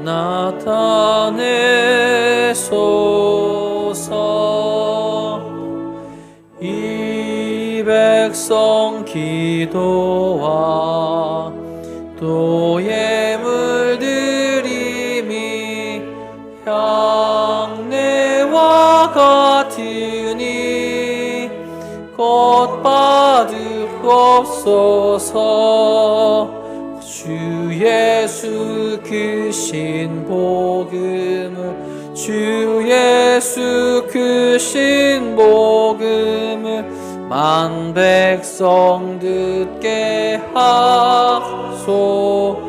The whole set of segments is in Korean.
나타내소서. 이 백성 기도와 또 예물 드림이 향내와 같으니 곧 받으옵소서. 주 예수 크신 복음을, 주 예수 크신 복음을 만 백성 듣게 하소서.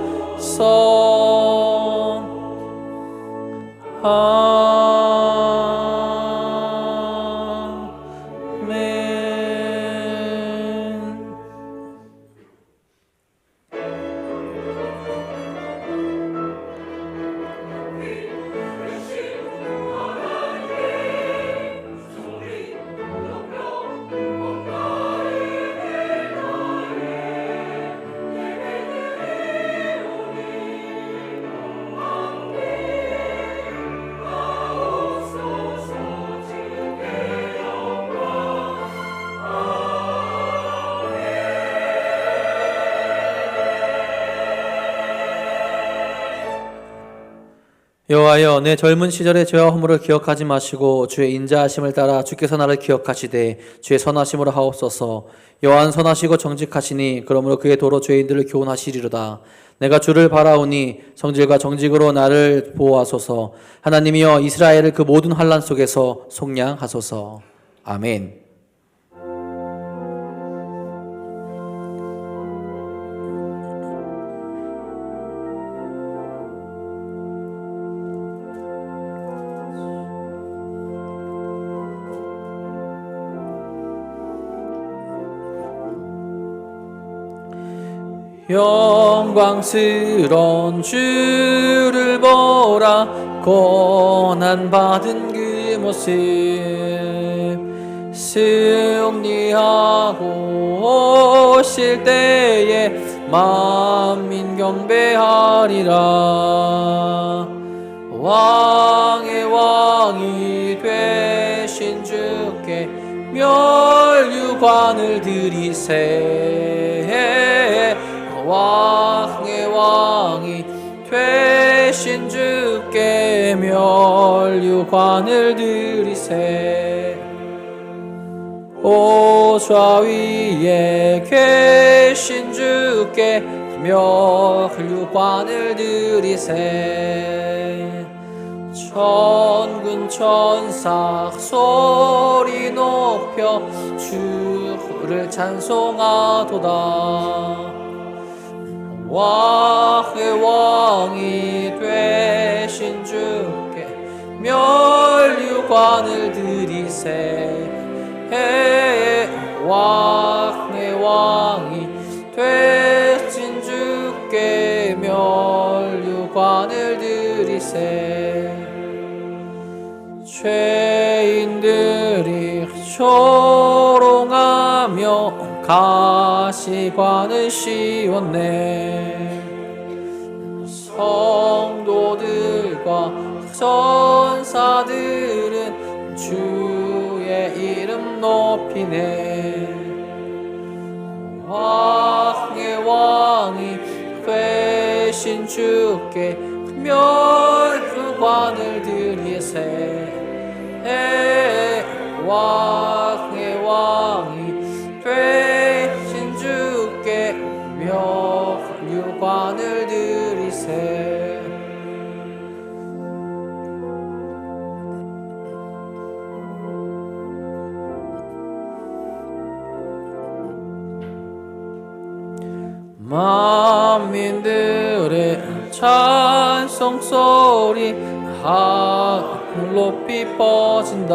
여호와여, 내 젊은 시절의 죄와 허물을 기억하지 마시고 주의 인자하심을 따라 주께서 나를 기억하시되 주의 선하심으로 하옵소서. 여호와는 선하시고 정직하시니 그러므로 그의 도로 죄인들을 교훈하시리로다. 내가 주를 바라오니 성질과 정직으로 나를 보호하소서. 하나님이여, 이스라엘을 그 모든 환난 속에서 속량하소서. 아멘. 영광스러운 주를 보라. 고난받은 그 모습 승리하고 오실 때에 만민 경배하리라. 왕의 왕이 되신 주께 멸류관을 드리세. 왕의 왕이 되신 주께 멸류관을 드리세. 보좌 위에 계신 주께 멸류관을 드리세. 천군 천사 소리 높여 주를 찬송하도다. 왕의 왕이 되신 주께 멸류관을 드리세. 왕의 왕이 되신 주께 멸류관을 드리세. 죄인들이 조롱하며 가시관을 씌웠네. 성도들과 천사들은 주의 이름 높이네. 왕의 왕이 되신 주께 멸류관을 드리세. 왕의 왕이 되신 주께 멸류관을 드리세. 만민들의 찬송 소리 하늘 높이 퍼진다.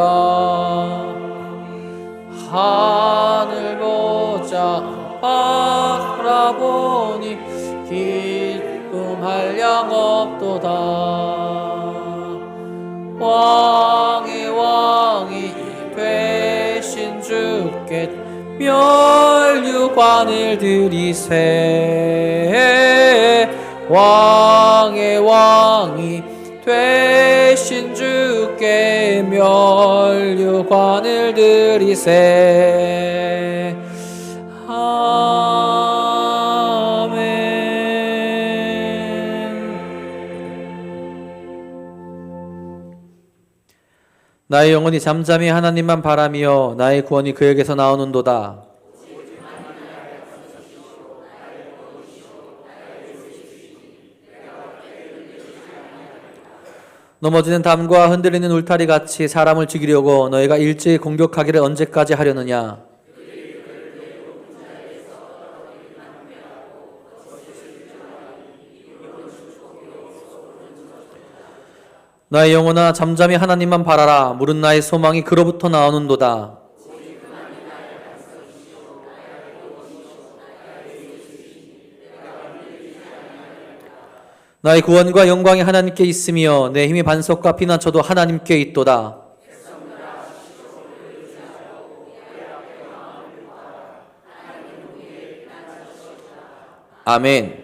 하늘 보자 바라보니 기쁨할 양 없도다. 왕의 왕이 되신 주께 멸류관을 드리세. 왕의 왕 소망이 되신 주께 면류관을 드리세. 나의 영혼이 잠잠히 하나님만 바라며 나의 구원이 그에게서 나오는도다. 넘어지는 담과 흔들리는 울타리 같이 사람을 죽이려고 너희가 일제히 공격하기를 언제까지 하려느냐. 나의 영혼아 잠잠히 하나님만 바라라. 물은 나의 소망이 그로부터 나오는도다. 나의 구원과 영광이 하나님께 있으며 내 힘이 반석과 피난처도 하나님께 있도다. 아멘.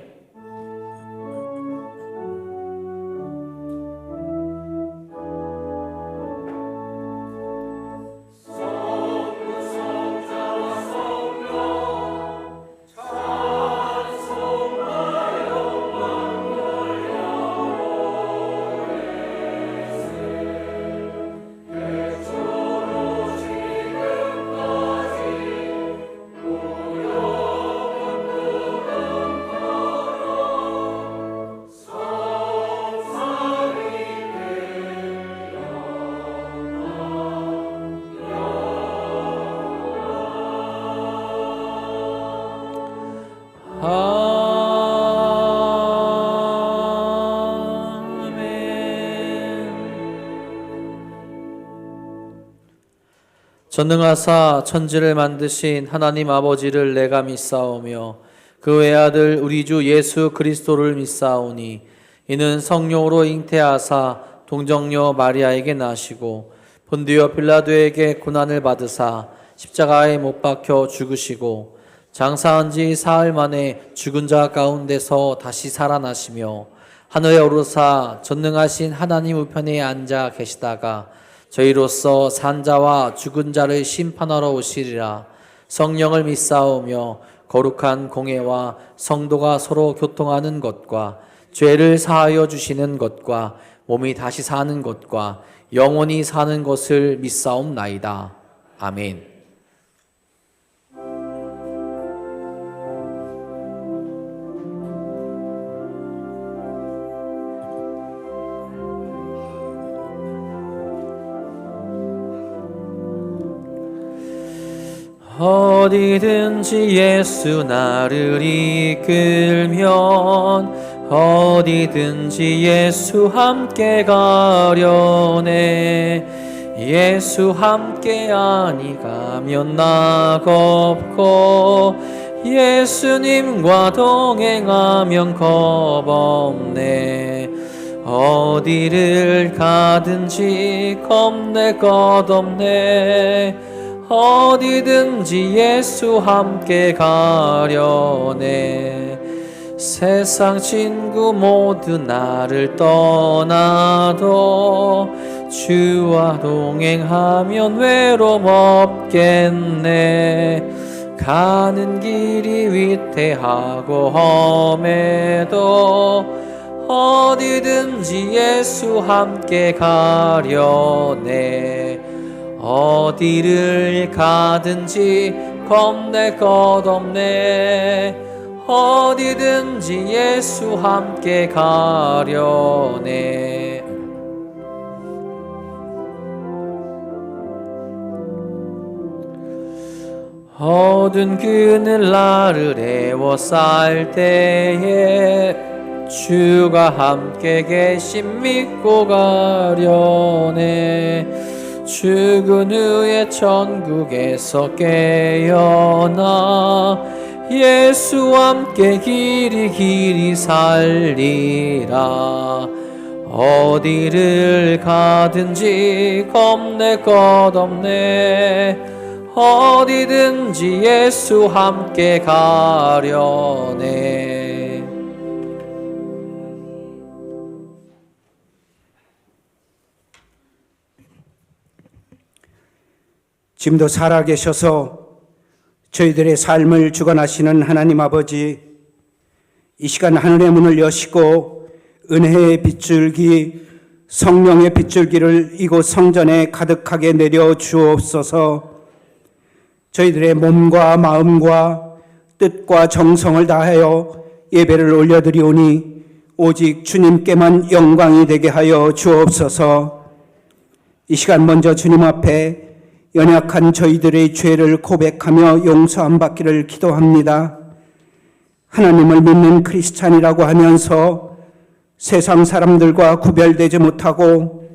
전능하사 천지를 만드신 하나님 아버지를 내가 믿사오며 그 외아들 우리 주 예수 그리스도를 믿사오니 이는 성령으로 잉태하사 동정녀 마리아에게 나시고 본디오 빌라도에게 고난을 받으사 십자가에 못 박혀 죽으시고 장사한 지 사흘 만에 죽은 자 가운데서 다시 살아나시며 하늘에 오르사 전능하신 하나님 우편에 앉아 계시다가 저희로서 산자와 죽은 자를 심판하러 오시리라. 성령을 믿사오며 거룩한 공회와 성도가 서로 교통하는 것과 죄를 사하여 주시는 것과 몸이 다시 사는 것과 영원히 사는 것을 믿사옵나이다. 아멘. 어디든지 예수 나를 이끌면 어디든지 예수 함께 가려네. 예수 함께 아니 가면 낙없고 예수님과 동행하면 겁없네. 어디를 가든지 겁낼 것 없네. 어디든지 예수 함께 가려네. 세상 친구 모두 나를 떠나도 주와 동행하면 외로움 없겠네. 가는 길이 위태하고 험해도 어디든지 예수 함께 가려네. 어디를 가든지 겁낼 것 없네. 어디든지 예수 함께 가려네. 어두운 그늘 나를 애워쌀 때에 주가 함께 계심 믿고 가려네. 죽은 후에 천국에서 깨어나 예수와 함께 길이 살리라. 어디를 가든지 겁낼 것 없네. 어디든지 예수 함께 가려네. 지금도 살아계셔서 저희들의 삶을 주관하시는 하나님 아버지, 이 시간 하늘의 문을 여시고 은혜의 빗줄기, 성령의 빗줄기를 이곳 성전에 가득하게 내려 주옵소서. 저희들의 몸과 마음과 뜻과 정성을 다하여 예배를 올려드리오니 오직 주님께만 영광이 되게 하여 주옵소서. 이 시간 먼저 주님 앞에 연약한 저희들의 죄를 고백하며 용서함 받기를 기도합니다. 하나님을 믿는 크리스찬이라고 하면서 세상 사람들과 구별되지 못하고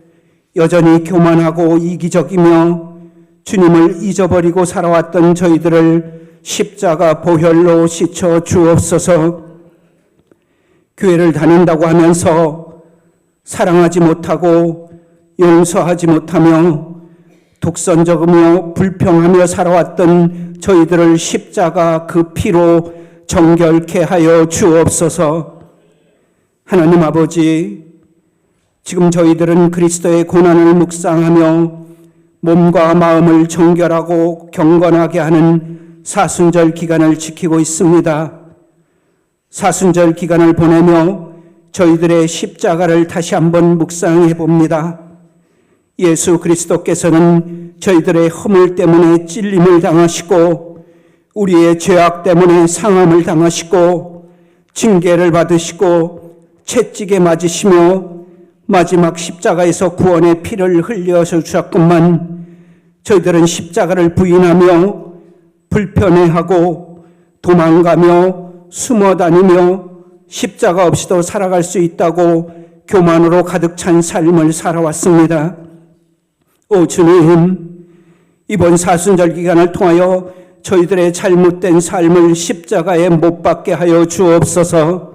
여전히 교만하고 이기적이며 주님을 잊어버리고 살아왔던 저희들을 십자가 보혈로 씻어 주옵소서. 교회를 다닌다고 하면서 사랑하지 못하고 용서하지 못하며 독선적이며 불평하며 살아왔던 저희들을 십자가 그 피로 정결케 하여 주옵소서. 하나님 아버지, 지금 저희들은 그리스도의 고난을 묵상하며 몸과 마음을 정결하고 경건하게 하는 사순절 기간을 지키고 있습니다. 사순절 기간을 보내며 저희들의 십자가를 다시 한번 묵상해 봅니다. 예수 그리스도께서는 저희들의 허물 때문에 찔림을 당하시고 우리의 죄악 때문에 상함을 당하시고 징계를 받으시고 채찍에 맞으시며 마지막 십자가에서 구원의 피를 흘려 주셨건만 저희들은 십자가를 부인하며 불편해하고 도망가며 숨어 다니며 십자가 없이도 살아갈 수 있다고 교만으로 가득 찬 삶을 살아왔습니다. 오 주님, 이번 사순절 기간을 통하여 저희들의 잘못된 삶을 십자가에 못 박게 하여 주옵소서.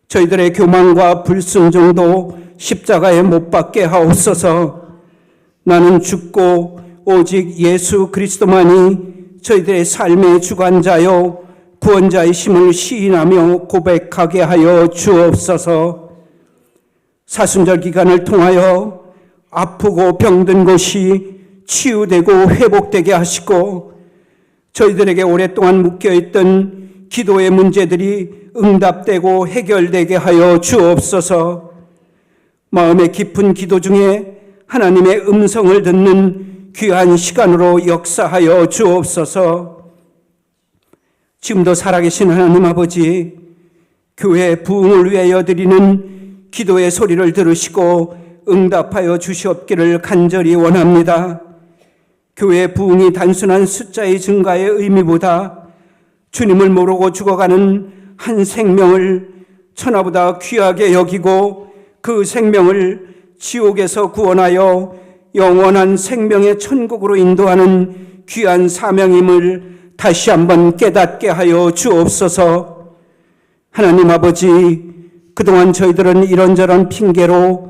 저희들의 교만과 불순종도 십자가에 못 박게 하옵소서. 나는 죽고 오직 예수 그리스도만이 저희들의 삶의 주관자요 구원자이심을 시인하며 고백하게 하여 주옵소서. 사순절 기간을 통하여 아프고 병든 곳이 치유되고 회복되게 하시고 저희들에게 오랫동안 묶여있던 기도의 문제들이 응답되고 해결되게 하여 주옵소서. 마음의 깊은 기도 중에 하나님의 음성을 듣는 귀한 시간으로 역사하여 주옵소서. 지금도 살아계신 하나님 아버지, 교회 부흥을 위하여 드리는 기도의 소리를 들으시고 응답하여 주시옵기를 간절히 원합니다. 교회 부흥이 단순한 숫자의 증가의 의미보다 주님을 모르고 죽어가는 한 생명을 천하보다 귀하게 여기고 그 생명을 지옥에서 구원하여 영원한 생명의 천국으로 인도하는 귀한 사명임을 다시 한번 깨닫게 하여 주옵소서. 하나님 아버지, 그동안 저희들은 이런저런 핑계로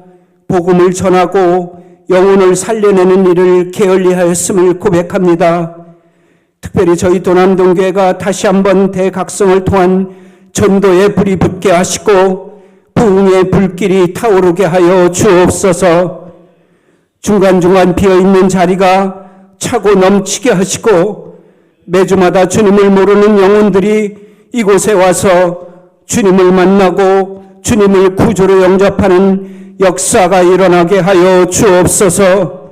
복음을 전하고 영혼을 살려내는 일을 게을리하였음을 고백합니다. 특별히 저희 도남동교회가 다시 한번 대각성을 통한 전도의 불이 붙게 하시고 부흥의 불길이 타오르게 하여 주옵소서. 중간중간 비어있는 자리가 차고 넘치게 하시고 매주마다 주님을 모르는 영혼들이 이곳에 와서 주님을 만나고 주님을 구주로 영접하는 역사가 일어나게 하여 주옵소서.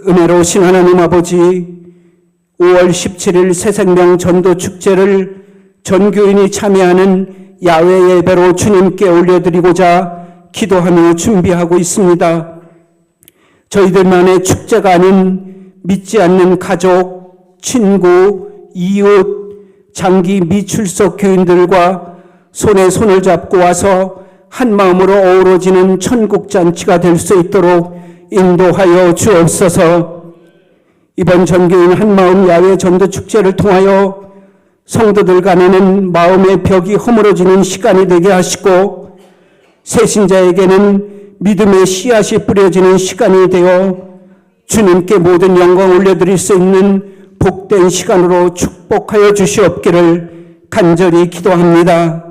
은혜로우신 하나님 아버지, 5월 17일 새생명 전도축제를 전교인이 참여하는 야외 예배로 주님께 올려드리고자 기도하며 준비하고 있습니다. 저희들만의 축제가 아닌 믿지 않는 가족, 친구, 이웃, 장기 미출석 교인들과 손에 손을 잡고 와서 한 마음으로 어우러지는 천국잔치가 될 수 있도록 인도하여 주옵소서. 이번 전교인 한마음 야외 전도축제를 통하여 성도들 간에는 마음의 벽이 허물어지는 시간이 되게 하시고 새신자에게는 믿음의 씨앗이 뿌려지는 시간이 되어 주님께 모든 영광 올려드릴 수 있는 복된 시간으로 축복하여 주시옵기를 간절히 기도합니다.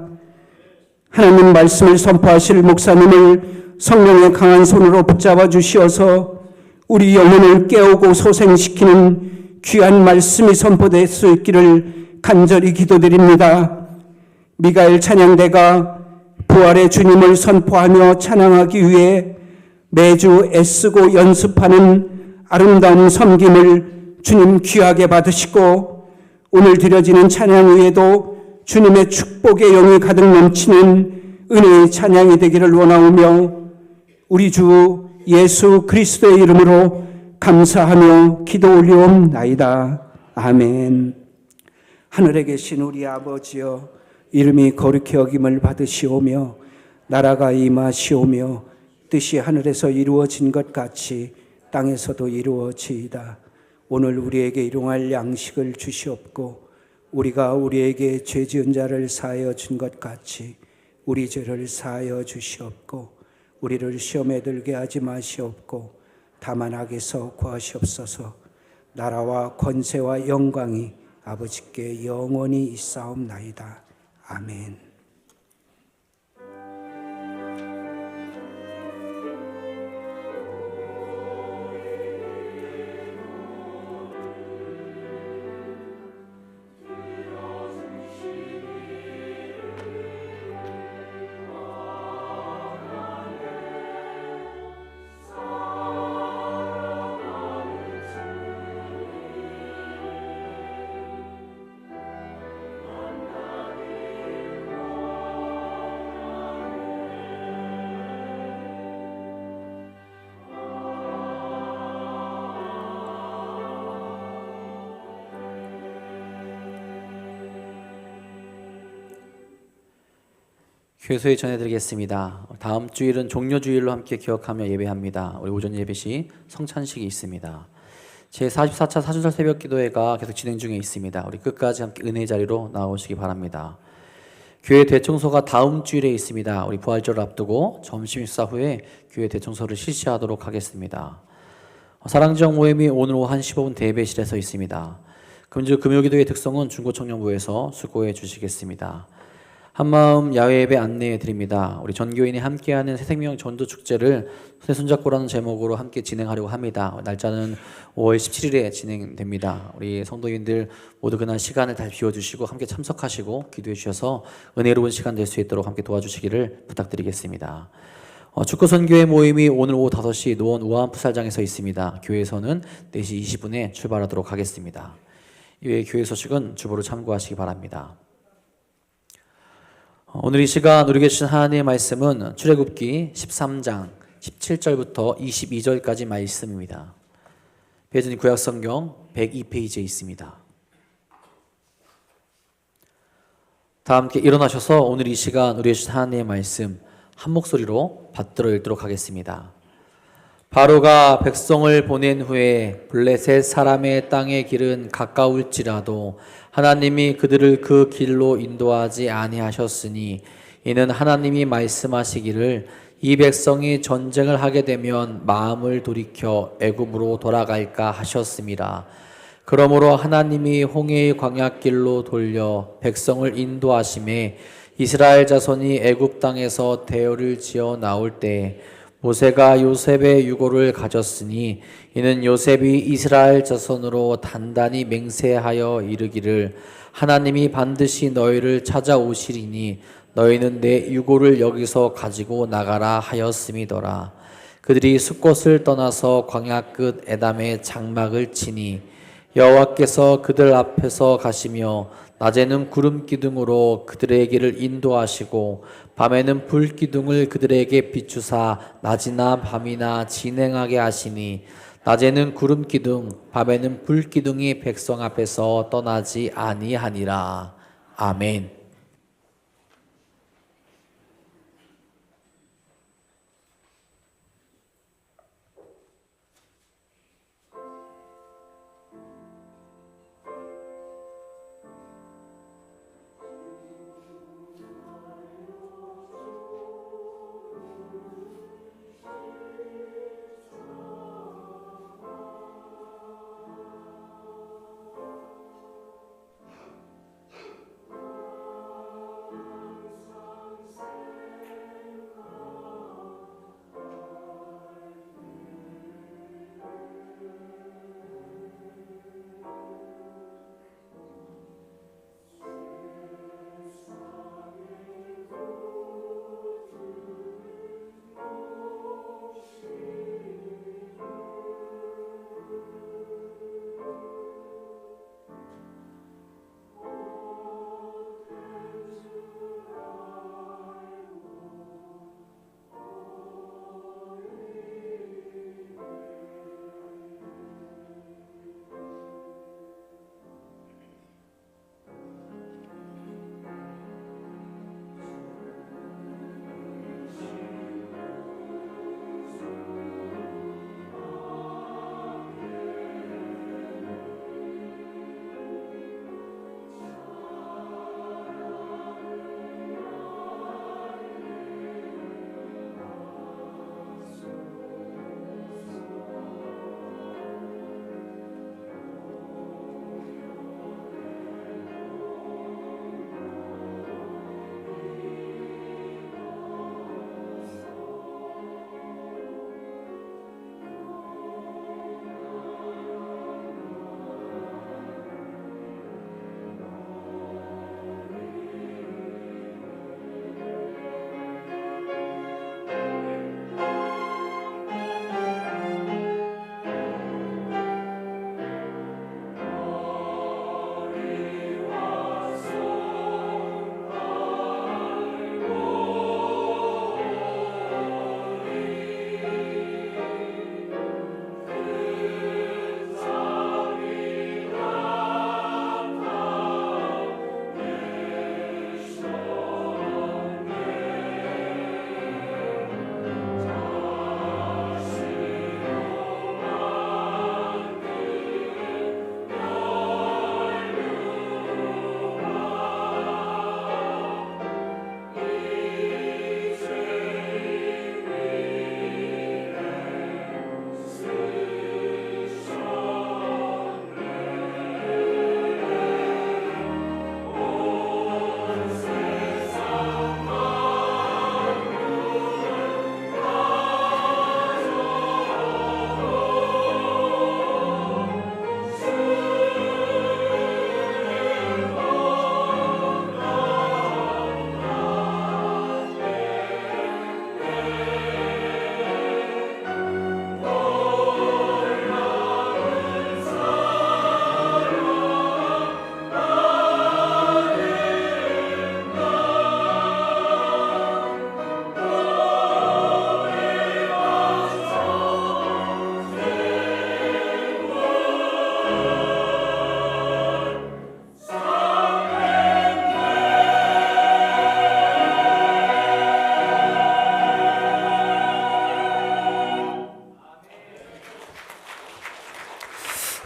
하나님 말씀을 선포하실 목사님을 성령의 강한 손으로 붙잡아 주시어서 우리 영혼을 깨우고 소생시키는 귀한 말씀이 선포될 수 있기를 간절히 기도드립니다. 미가엘 찬양대가 부활의 주님을 선포하며 찬양하기 위해 매주 애쓰고 연습하는 아름다운 섬김을 주님 귀하게 받으시고 오늘 드려지는 찬양 위에도 주님의 축복의 영이 가득 넘치는 은혜의 찬양이 되기를 원하오며 우리 주 예수 그리스도의 이름으로 감사하며 기도 올리옵나이다. 아멘. 하늘에 계신 우리 아버지여, 이름이 거룩히 여김을 받으시오며 나라가 임하시오며 뜻이 하늘에서 이루어진 것 같이 땅에서도 이루어지이다. 오늘 우리에게 일용할 양식을 주시옵고 우리가 우리에게 죄 지은 자를 사하여 준 것 같이 우리 죄를 사하여 주시옵고 우리를 시험에 들게 하지 마시옵고 다만 악에서 구하시옵소서. 나라와 권세와 영광이 아버지께 영원히 있사옵나이다. 아멘. 교소에 전해드리겠습니다. 다음 주일은 종료주일로 함께 기억하며 예배합니다. 우리 오전 예배 시 성찬식이 있습니다. 제44차 사순절 새벽기도회가 계속 진행 중에 있습니다. 우리 끝까지 함께 은혜의 자리로 나오시기 바랍니다. 교회 대청소가 다음 주일에 있습니다. 우리 부활절을 앞두고 점심 식사 후에 교회 대청소를 실시하도록 하겠습니다. 사랑지역 모임이 오늘 오후 1시 15분 대배실에서 있습니다. 금주 금요기도의 특성은 중고청년부에서 수고해 주시겠습니다. 한마음 야외 예배 안내해 드립니다. 우리 전교인이 함께하는 새생명 전도축제를 손에 손잡고라는 제목으로 함께 진행하려고 합니다. 날짜는 5월 17일에 진행됩니다. 우리 성도인들 모두 그날 시간을 잘 비워주시고 함께 참석하시고 기도해 주셔서 은혜로운 시간 될 수 있도록 함께 도와주시기를 부탁드리겠습니다. 축구선교회 모임이 오늘 오후 5시 노원 우암풋살장에서 있습니다. 교회에서는 4시 20분에 출발하도록 하겠습니다. 이외의 교회 소식은 주보로 참고하시기 바랍니다. 오늘 이 시간 우리 계신 하나님의 말씀은 출애굽기 13장 17절부터 22절까지 말씀입니다. 배전이 구약성경 102페이지에 있습니다. 다 함께 일어나셔서 오늘 이 시간 우리 계신 하나님의 말씀 한 목소리로 받들어 읽도록 하겠습니다. 바로가 백성을 보낸 후에 블레셋 사람의 땅의 길은 가까울지라도 하나님이 그들을 그 길로 인도하지 아니하셨으니 이는 하나님이 말씀하시기를 이 백성이 전쟁을 하게 되면 마음을 돌이켜 애굽으로 돌아갈까 하셨음이라. 그러므로 하나님이 홍해의 광야길로 돌려 백성을 인도하심에 이스라엘 자손이 애굽 땅에서 대열을 지어 나올 때 모세가 요셉의 유고를 가졌으니 이는 요셉이 이스라엘 자손으로 단단히 맹세하여 이르기를 하나님이 반드시 너희를 찾아오시리니 너희는 내 유고를 여기서 가지고 나가라 하였음이더라. 그들이 숫곳을 떠나서 광야 끝 에담에 장막을 치니 여호와께서 그들 앞에서 가시며 낮에는 구름 기둥으로 그들의 길을 인도하시고 밤에는 불 기둥을 그들에게 비추사 낮이나 밤이나 진행하게 하시니 낮에는 구름 기둥 밤에는 불 기둥이 백성 앞에서 떠나지 아니하니라. 아멘.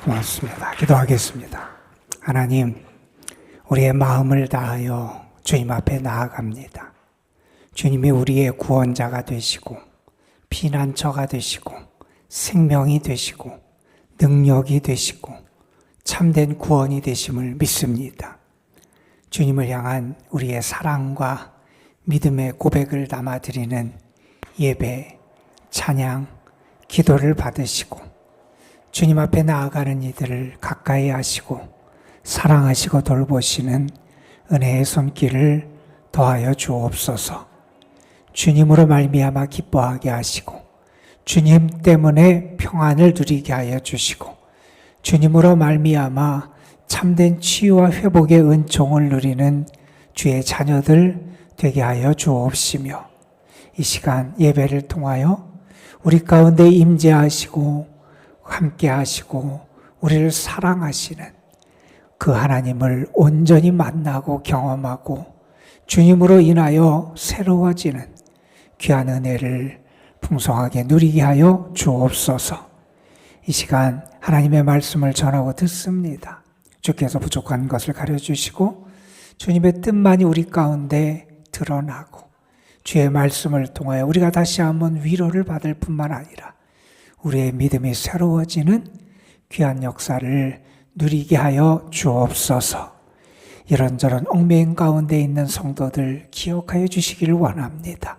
고맙습니다. 기도하겠습니다. 하나님, 우리의 마음을 다하여 주님 앞에 나아갑니다. 주님이 우리의 구원자가 되시고 피난처가 되시고 생명이 되시고 능력이 되시고 참된 구원이 되심을 믿습니다. 주님을 향한 우리의 사랑과 믿음의 고백을 담아드리는 예배, 찬양, 기도를 받으시고 주님 앞에 나아가는 이들을 가까이 하시고 사랑하시고 돌보시는 은혜의 손길을 더하여 주옵소서. 주님으로 말미암아 기뻐하게 하시고 주님 때문에 평안을 누리게 하여 주시고 주님으로 말미암아 참된 치유와 회복의 은총을 누리는 주의 자녀들 되게 하여 주옵시며 이 시간 예배를 통하여 우리 가운데 임재하시고 함께 하시고 우리를 사랑하시는 그 하나님을 온전히 만나고 경험하고 주님으로 인하여 새로워지는 귀한 은혜를 풍성하게 누리게 하여 주옵소서. 이 시간 하나님의 말씀을 전하고 듣습니다. 주께서 부족한 것을 가려주시고 주님의 뜻만이 우리 가운데 드러나고 주의 말씀을 통하여 우리가 다시 한번 위로를 받을 뿐만 아니라 우리의 믿음이 새로워지는 귀한 역사를 누리게 하여 주옵소서. 이런저런 얽매인 가운데 있는 성도들 기억하여 주시기를 원합니다.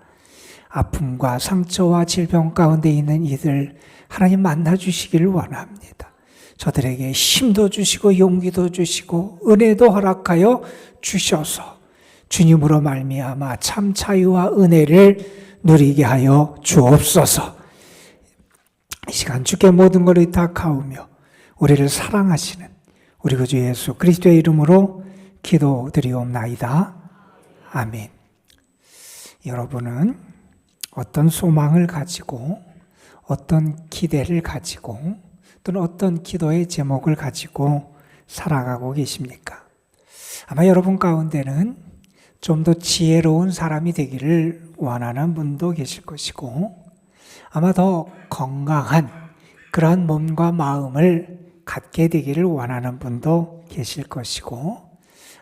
아픔과 상처와 질병 가운데 있는 이들 하나님 만나 주시기를 원합니다. 저들에게 힘도 주시고 용기도 주시고 은혜도 허락하여 주셔서 주님으로 말미암아 참 자유와 은혜를 누리게 하여 주옵소서. 이 시간 주께 모든 것을 의탁하오며 우리를 사랑하시는 우리 구주 예수 그리스도의 이름으로 기도드리옵나이다. 아멘. 여러분은 어떤 소망을 가지고 어떤 기대를 가지고 또는 어떤 기도의 제목을 가지고 살아가고 계십니까? 아마 여러분 가운데는 좀 더 지혜로운 사람이 되기를 원하는 분도 계실 것이고 아마 더 건강한 그러한 몸과 마음을 갖게 되기를 원하는 분도 계실 것이고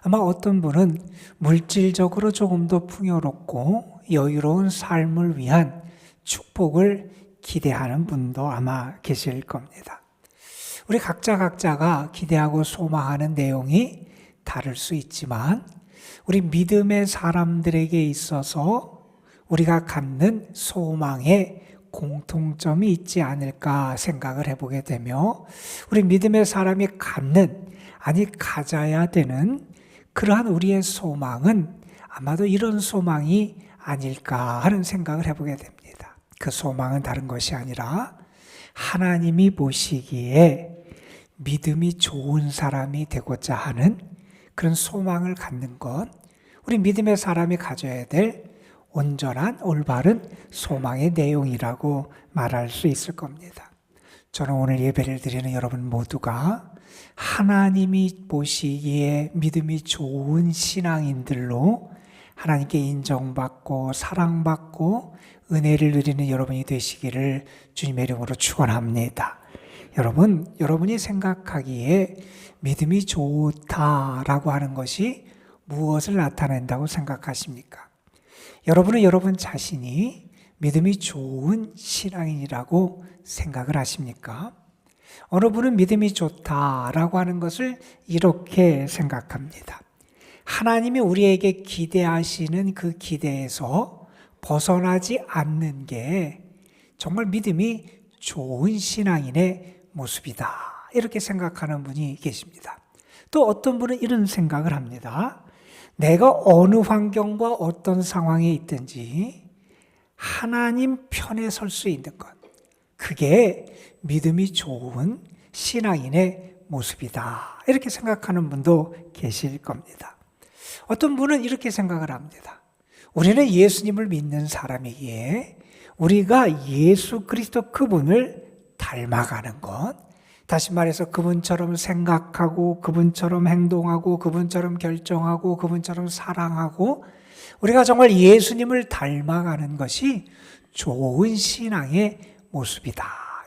아마 어떤 분은 물질적으로 조금 더 풍요롭고 여유로운 삶을 위한 축복을 기대하는 분도 아마 계실 겁니다. 우리 각자가 기대하고 소망하는 내용이 다를 수 있지만 우리 믿음의 사람들에게 있어서 우리가 갖는 소망에 공통점이 있지 않을까 생각을 해보게 되며 우리 믿음의 사람이 갖는 아니 가져야 되는 그러한 우리의 소망은 아마도 이런 소망이 아닐까 하는 생각을 해보게 됩니다. 그 소망은 다른 것이 아니라 하나님이 보시기에 믿음이 좋은 사람이 되고자 하는 그런 소망을 갖는 것, 우리 믿음의 사람이 가져야 될 온전한 올바른 소망의 내용이라고 말할 수 있을 겁니다. 저는 오늘 예배를 드리는 여러분 모두가 하나님이 보시기에 믿음이 좋은 신앙인들로 하나님께 인정받고 사랑받고 은혜를 누리는 여러분이 되시기를 주님의 이름으로 축원합니다. 여러분이 생각하기에 믿음이 좋다라고 하는 것이 무엇을 나타낸다고 생각하십니까? 여러분은 여러분 자신이 믿음이 좋은 신앙인이라고 생각을 하십니까? 어느 분은 믿음이 좋다라고 하는 것을 이렇게 생각합니다. 하나님이 우리에게 기대하시는 그 기대에서 벗어나지 않는 게 정말 믿음이 좋은 신앙인의 모습이다. 이렇게 생각하는 분이 계십니다. 또 어떤 분은 이런 생각을 합니다. 내가 어느 환경과 어떤 상황에 있든지 하나님 편에 설 수 있는 것, 그게 믿음이 좋은 신앙인의 모습이다. 이렇게 생각하는 분도 계실 겁니다. 어떤 분은 이렇게 생각을 합니다. 우리는 예수님을 믿는 사람이기에 우리가 예수 그리스도 그분을 닮아가는 것, 다시 말해서 그분처럼 생각하고 그분처럼 행동하고 그분처럼 결정하고 그분처럼 사랑하고 우리가 정말 예수님을 닮아가는 것이 좋은 신앙의 모습이다.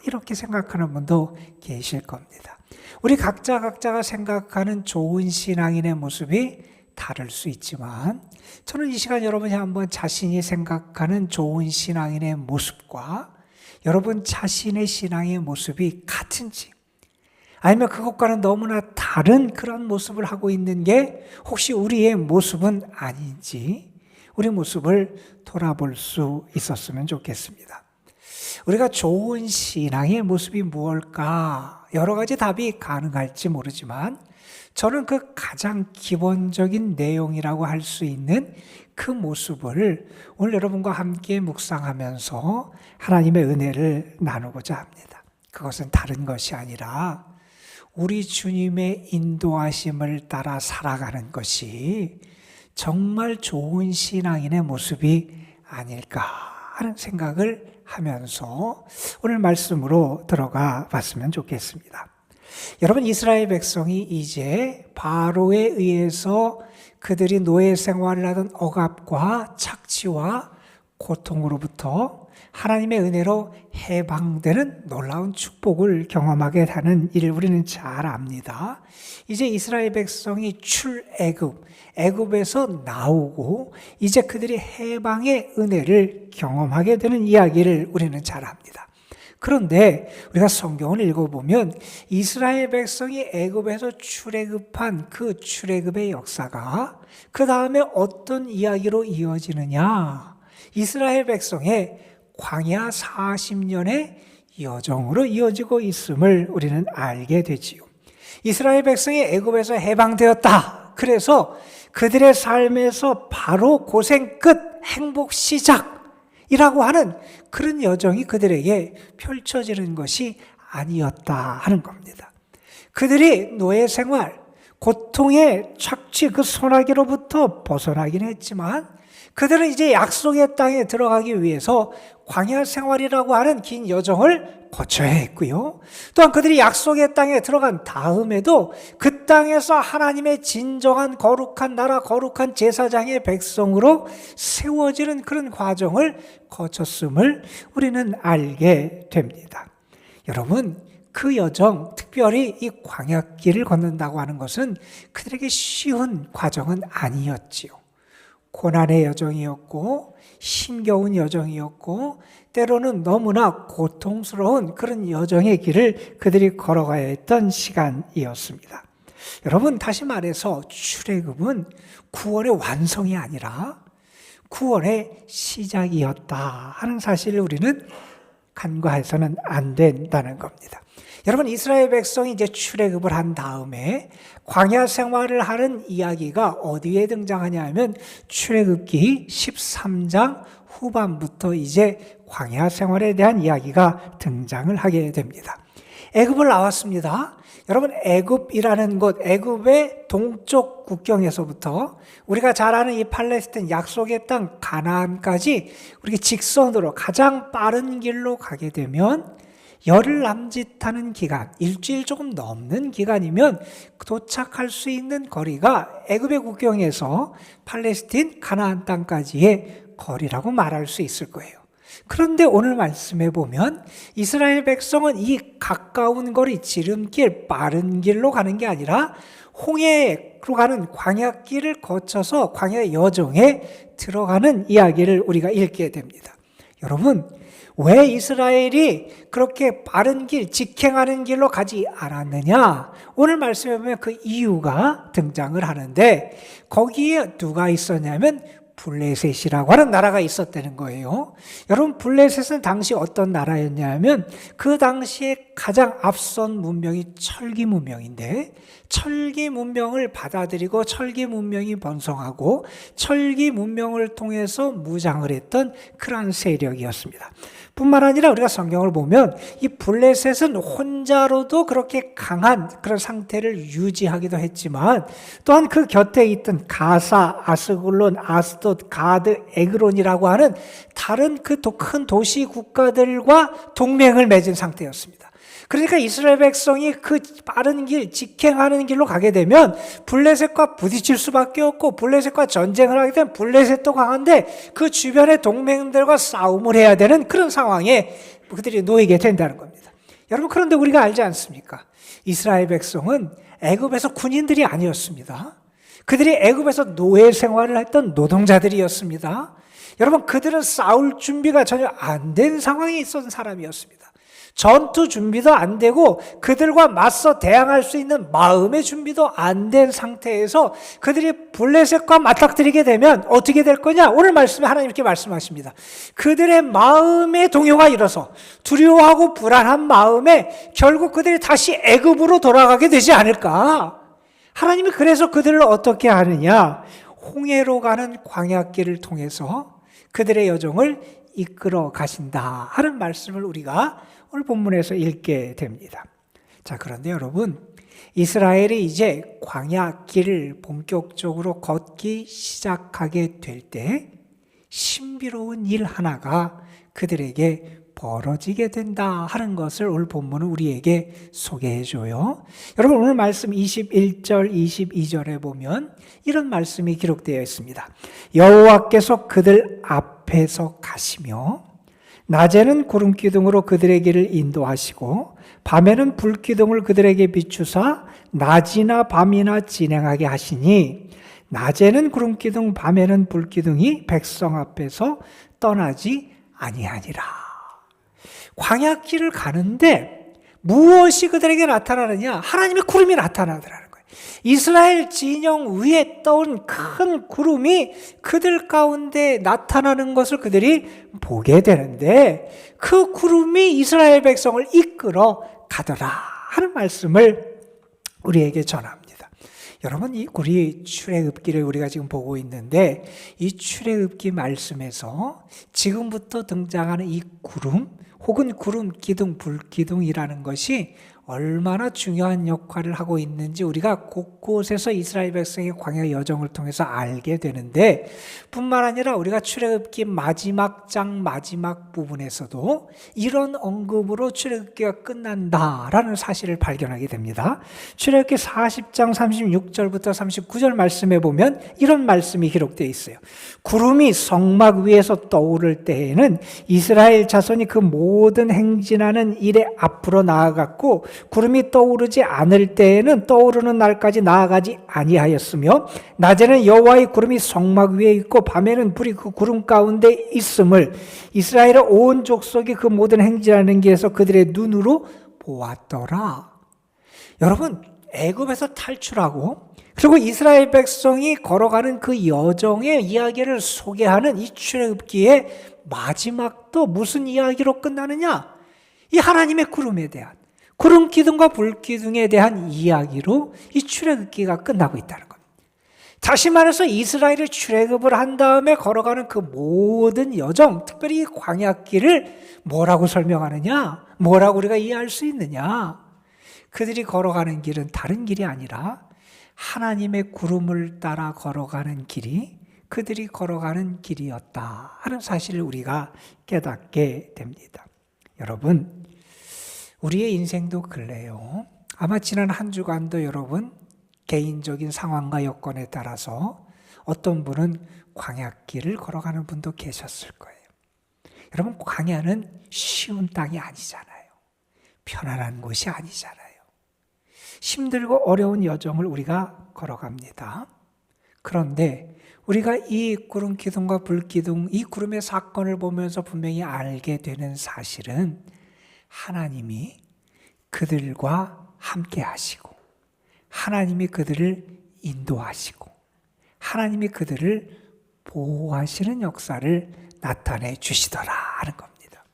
이렇게 생각하는 분도 계실 겁니다. 우리 각자가 생각하는 좋은 신앙인의 모습이 다를 수 있지만 저는 이 시간 여러분이 한번 자신이 생각하는 좋은 신앙인의 모습과 여러분 자신의 신앙의 모습이 같은지, 아니면 그것과는 너무나 다른 그런 모습을 하고 있는 게 혹시 우리의 모습은 아닌지, 우리 모습을 돌아볼 수 있었으면 좋겠습니다. 우리가 좋은 신앙의 모습이 무엇일까? 여러 가지 답이 가능할지 모르지만 저는 그 가장 기본적인 내용이라고 할 수 있는 그 모습을 오늘 여러분과 함께 묵상하면서 하나님의 은혜를 나누고자 합니다. 그것은 다른 것이 아니라 우리 주님의 인도하심을 따라 살아가는 것이 정말 좋은 신앙인의 모습이 아닐까 하는 생각을 하면서 오늘 말씀으로 들어가 봤으면 좋겠습니다. 여러분, 이스라엘 백성이 이제 바로에 의해서 그들이 노예 생활을 하던 억압과 착취와 고통으로부터 하나님의 은혜로 해방되는 놀라운 축복을 경험하게 되는 일을 우리는 잘 압니다. 이제 이스라엘 백성이 출애굽, 애굽에서 나오고 이제 그들이 해방의 은혜를 경험하게 되는 이야기를 우리는 잘 압니다. 그런데 우리가 성경을 읽어보면 이스라엘 백성이 애굽에서 출애굽한 그 출애굽의 역사가 그 다음에 어떤 이야기로 이어지느냐, 이스라엘 백성의 광야 40년의 여정으로 이어지고 있음을 우리는 알게 되지요. 이스라엘 백성이 애굽에서 해방되었다. 그래서 그들의 삶에서 바로 고생 끝, 행복 시작이라고 하는 그런 여정이 그들에게 펼쳐지는 것이 아니었다 하는 겁니다. 그들이 노예 생활, 고통의 착취, 그 소나기로부터 벗어나긴 했지만 그들은 이제 약속의 땅에 들어가기 위해서 광야 생활이라고 하는 긴 여정을 거쳐야 했고요. 또한 그들이 약속의 땅에 들어간 다음에도 그 땅에서 하나님의 진정한 거룩한 나라, 거룩한 제사장의 백성으로 세워지는 그런 과정을 거쳤음을 우리는 알게 됩니다. 여러분, 그 여정, 특별히 이 광야길을 걷는다고 하는 것은 그들에게 쉬운 과정은 아니었지요. 고난의 여정이었고 힘겨운 여정이었고 때로는 너무나 고통스러운 그런 여정의 길을 그들이 걸어가야 했던 시간이었습니다. 여러분, 다시 말해서 출애굽은 구원의 완성이 아니라 구원의 시작이었다 하는 사실을 우리는 간과해서는 안 된다는 겁니다. 여러분, 이스라엘 백성이 이제 출애굽을 한 다음에 광야 생활을 하는 이야기가 어디에 등장하냐 하면 출애굽기 13장 후반부터 이제 광야 생활에 대한 이야기가 등장을 하게 됩니다. 애굽을 나왔습니다. 여러분, 애굽이라는 곳, 애굽의 동쪽 국경에서부터 우리가 잘 아는 이 팔레스타인 약속의 땅 가나안까지 우리가 직선으로 가장 빠른 길로 가게 되면 열흘 남짓하는 기간, 일주일 조금 넘는 기간이면 도착할 수 있는 거리가 애굽의 국경에서 팔레스타인 가나안 땅까지의 거리라고 말할 수 있을 거예요. 그런데 오늘 말씀해 보면 이스라엘 백성은 이 가까운 거리, 지름길, 빠른 길로 가는 게 아니라 홍해로 가는 광야길을 거쳐서 광야 여정에 들어가는 이야기를 우리가 읽게 됩니다. 여러분, 왜 이스라엘이 그렇게 빠른 길, 직행하는 길로 가지 않았느냐? 오늘 말씀해 보면 그 이유가 등장을 하는데 거기에 누가 있었냐면 블레셋이라고 하는 나라가 있었다는 거예요. 여러분, 블레셋은 당시 어떤 나라였냐면 그 당시에 가장 앞선 문명이 철기 문명인데 철기 문명을 받아들이고 철기 문명이 번성하고 철기 문명을 통해서 무장을 했던 그러한 세력이었습니다. 뿐만 아니라 우리가 성경을 보면 이 블레셋은 혼자로도 그렇게 강한 그런 상태를 유지하기도 했지만 또한 그 곁에 있던 가사, 아스글론, 아스돗, 가드, 에그론이라고 하는 다른 그 큰 도시 국가들과 동맹을 맺은 상태였습니다. 그러니까 이스라엘 백성이 그 빠른 길, 직행하는 길로 가게 되면 블레셋과 부딪힐 수밖에 없고 블레셋과 전쟁을 하게 되면 블레셋도 강한데 그 주변의 동맹들과 싸움을 해야 되는 그런 상황에 그들이 놓이게 된다는 겁니다. 여러분, 그런데 우리가 알지 않습니까? 이스라엘 백성은 애굽에서 군인들이 아니었습니다. 그들이 애굽에서 노예 생활을 했던 노동자들이었습니다. 여러분, 그들은 싸울 준비가 전혀 안 된 상황에 있었던 사람이었습니다. 전투 준비도 안 되고 그들과 맞서 대항할 수 있는 마음의 준비도 안 된 상태에서 그들이 블레셋과 맞닥뜨리게 되면 어떻게 될 거냐? 오늘 말씀에 하나님 이렇게 말씀하십니다. 그들의 마음에 동요가 일어서 두려워하고 불안한 마음에 결국 그들이 다시 애굽으로 돌아가게 되지 않을까? 하나님이 그래서 그들을 어떻게 하느냐? 홍해로 가는 광야길을 통해서 그들의 여정을 이끌어 가신다 하는 말씀을 우리가 오늘 본문에서 읽게 됩니다. 자, 그런데 여러분, 이스라엘이 이제 광야길을 본격적으로 걷기 시작하게 될 때 신비로운 일 하나가 그들에게 벌어지게 된다 하는 것을 오늘 본문은 우리에게 소개해 줘요. 여러분, 오늘 말씀 21절, 22절에 보면 이런 말씀이 기록되어 있습니다. 여호와께서 그들 앞에서 가시며 낮에는 구름기둥으로 그들의 길을 인도하시고 밤에는 불기둥을 그들에게 비추사 낮이나 밤이나 진행하게 하시니 낮에는 구름기둥 밤에는 불기둥이 백성 앞에서 떠나지 아니하니라. 광야길을 가는데 무엇이 그들에게 나타나느냐? 하나님의 구름이 나타나더라는 거예요. 이스라엘 진영 위에 떠온 큰 구름이 그들 가운데 나타나는 것을 그들이 보게 되는데 그 구름이 이스라엘 백성을 이끌어 가더라 하는 말씀을 우리에게 전합니다. 여러분, 우리 출애굽기를 우리가 지금 보고 있는데 이 출애굽기 말씀에서 지금부터 등장하는 이 구름 혹은 구름 기둥, 불기둥이라는 것이 얼마나 중요한 역할을 하고 있는지 우리가 곳곳에서 이스라엘 백성의 광야 여정을 통해서 알게 되는데 뿐만 아니라 우리가 출애굽기 마지막 장 마지막 부분에서도 이런 언급으로 출애굽기가 끝난다라는 사실을 발견하게 됩니다. 출애굽기 40장 36절부터 39절 말씀에 보면 이런 말씀이 기록되어 있어요. 구름이 성막 위에서 떠오를 때에는 이스라엘 자손이 그 모든 행진하는 일에 앞으로 나아갔고 구름이 떠오르지 않을 때에는 떠오르는 날까지 나아가지 아니하였으며 낮에는 여호와의 구름이 성막 위에 있고 밤에는 불이 그 구름 가운데 있음을 이스라엘의 온 족속이 그 모든 행진하는 길에서 그들의 눈으로 보았더라. 여러분, 애굽에서 탈출하고 그리고 이스라엘 백성이 걸어가는 그 여정의 이야기를 소개하는 이 출애굽기의 마지막도 무슨 이야기로 끝나느냐? 이 하나님의 구름에 대한 구름 기둥과 불 기둥에 대한 이야기로 이 출애굽기가 끝나고 있다는 겁니다. 다시 말해서 이스라엘이 출애굽을 한 다음에 걸어가는 그 모든 여정, 특별히 광야길을 뭐라고 설명하느냐? 뭐라고 우리가 이해할 수 있느냐? 그들이 걸어가는 길은 다른 길이 아니라 하나님의 구름을 따라 걸어가는 길이 그들이 걸어가는 길이었다 하는 사실을 우리가 깨닫게 됩니다. 여러분, 우리의 인생도 그래요. 아마 지난 한 주간도 여러분 개인적인 상황과 여건에 따라서 어떤 분은 광야길을 걸어가는 분도 계셨을 거예요. 여러분, 광야는 쉬운 땅이 아니잖아요. 편안한 곳이 아니잖아요. 힘들고 어려운 여정을 우리가 걸어갑니다. 그런데 우리가 이 구름 기둥과 불 기둥, 이 구름의 사건을 보면서 분명히 알게 되는 사실은 하나님이 그들과 함께 하시고 하나님이 그들을 인도하시고 하나님이 그들을 보호하시는 역사를 나타내 주시더라 하는 겁니다.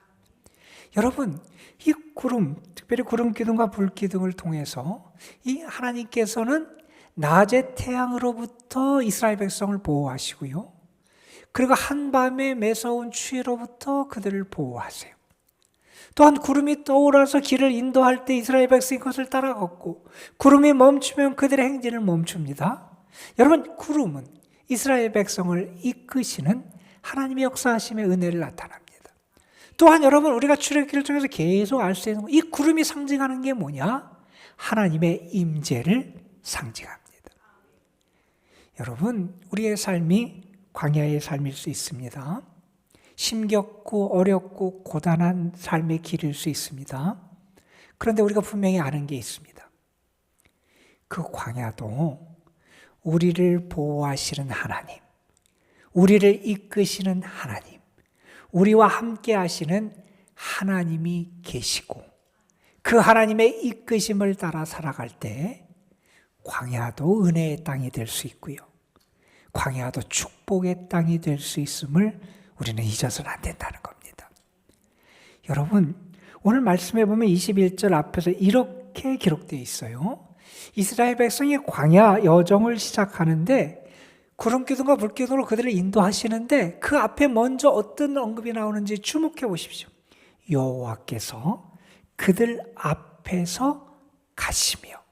여러분, 이 구름, 특별히 구름 기둥과 불 기둥을 통해서 이 하나님께서는 낮의 태양으로부터 이스라엘 백성을 보호하시고요. 그리고 한밤의 매서운 추위로부터 그들을 보호하세요. 또한 구름이 떠올라서 길을 인도할 때 이스라엘 백성이 그것을 따라 걷고 구름이 멈추면 그들의 행진을 멈춥니다. 여러분, 구름은 이스라엘 백성을 이끄시는 하나님의 역사하심의 은혜를 나타납니다. 또한 여러분, 우리가 출애굽기를 통해서 계속 알 수 있는 이 구름이 상징하는 게 뭐냐? 하나님의 임재를 상징합니다. 여러분, 우리의 삶이 광야의 삶일 수 있습니다. 힘겹고 어렵고 고단한 삶의 길일 수 있습니다. 그런데 우리가 분명히 아는 게 있습니다. 그 광야도 우리를 보호하시는 하나님, 우리를 이끄시는 하나님, 우리와 함께 하시는 하나님이 계시고 그 하나님의 이끄심을 따라 살아갈 때 광야도 은혜의 땅이 될 수 있고요. 광야도 축복의 땅이 될 수 있음을 우리는 잊어서는 안 된다는 겁니다. 여러분, 오늘 말씀해 보면 21절 앞에서 이렇게 기록되어 있어요. 이스라엘 백성이 광야 여정을 시작하는데 구름 기둥과 불 기둥으로 그들을 인도하시는데 그 앞에 먼저 어떤 언급이 나오는지 주목해 보십시오. 여호와께서 그들 앞에서 가시며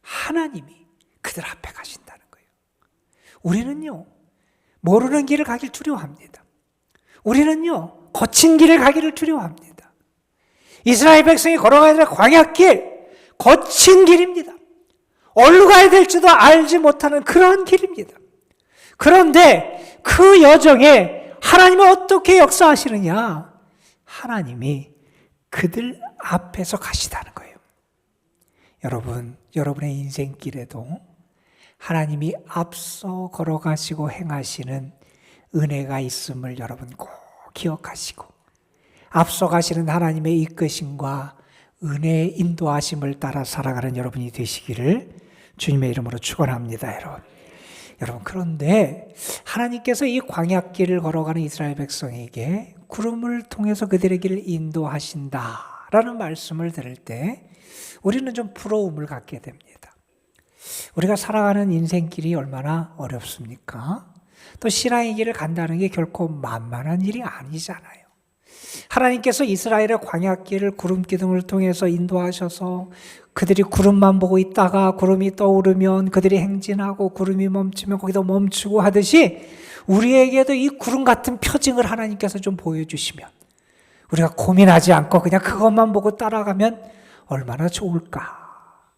하나님이 그들 앞에 가신다는 거예요. 우리는요, 모르는 길을 가길 두려워합니다. 우리는요, 거친 길을 가기를 두려워합니다. 이스라엘 백성이 걸어가야 될 광야길, 거친 길입니다. 어디로 가야 될지도 알지 못하는 그러한 길입니다. 그런데 그 여정에 하나님은 어떻게 역사하시느냐? 하나님이 그들 앞에서 가시다는 거예요. 여러분, 여러분의 인생길에도 하나님이 앞서 걸어가시고 행하시는 은혜가 있음을 여러분 꼭 기억하시고 앞서 가시는 하나님의 이끄심과 은혜의 인도하심을 따라 살아가는 여러분이 되시기를 주님의 이름으로 축원합니다, 여러분. 여러분, 그런데 하나님께서 이 광야길을 걸어가는 이스라엘 백성에게 구름을 통해서 그들의 길을 인도하신다라는 말씀을 들을 때 우리는 좀 부러움을 갖게 됩니다. 우리가 살아가는 인생길이 얼마나 어렵습니까? 또 신앙의 길을 간다는 게 결코 만만한 일이 아니잖아요. 하나님께서 이스라엘의 광야길을 구름 기둥을 통해서 인도하셔서 그들이 구름만 보고 있다가 구름이 떠오르면 그들이 행진하고 구름이 멈추면 거기도 멈추고 하듯이 우리에게도 이 구름 같은 표징을 하나님께서 좀 보여주시면 우리가 고민하지 않고 그냥 그것만 보고 따라가면 얼마나 좋을까.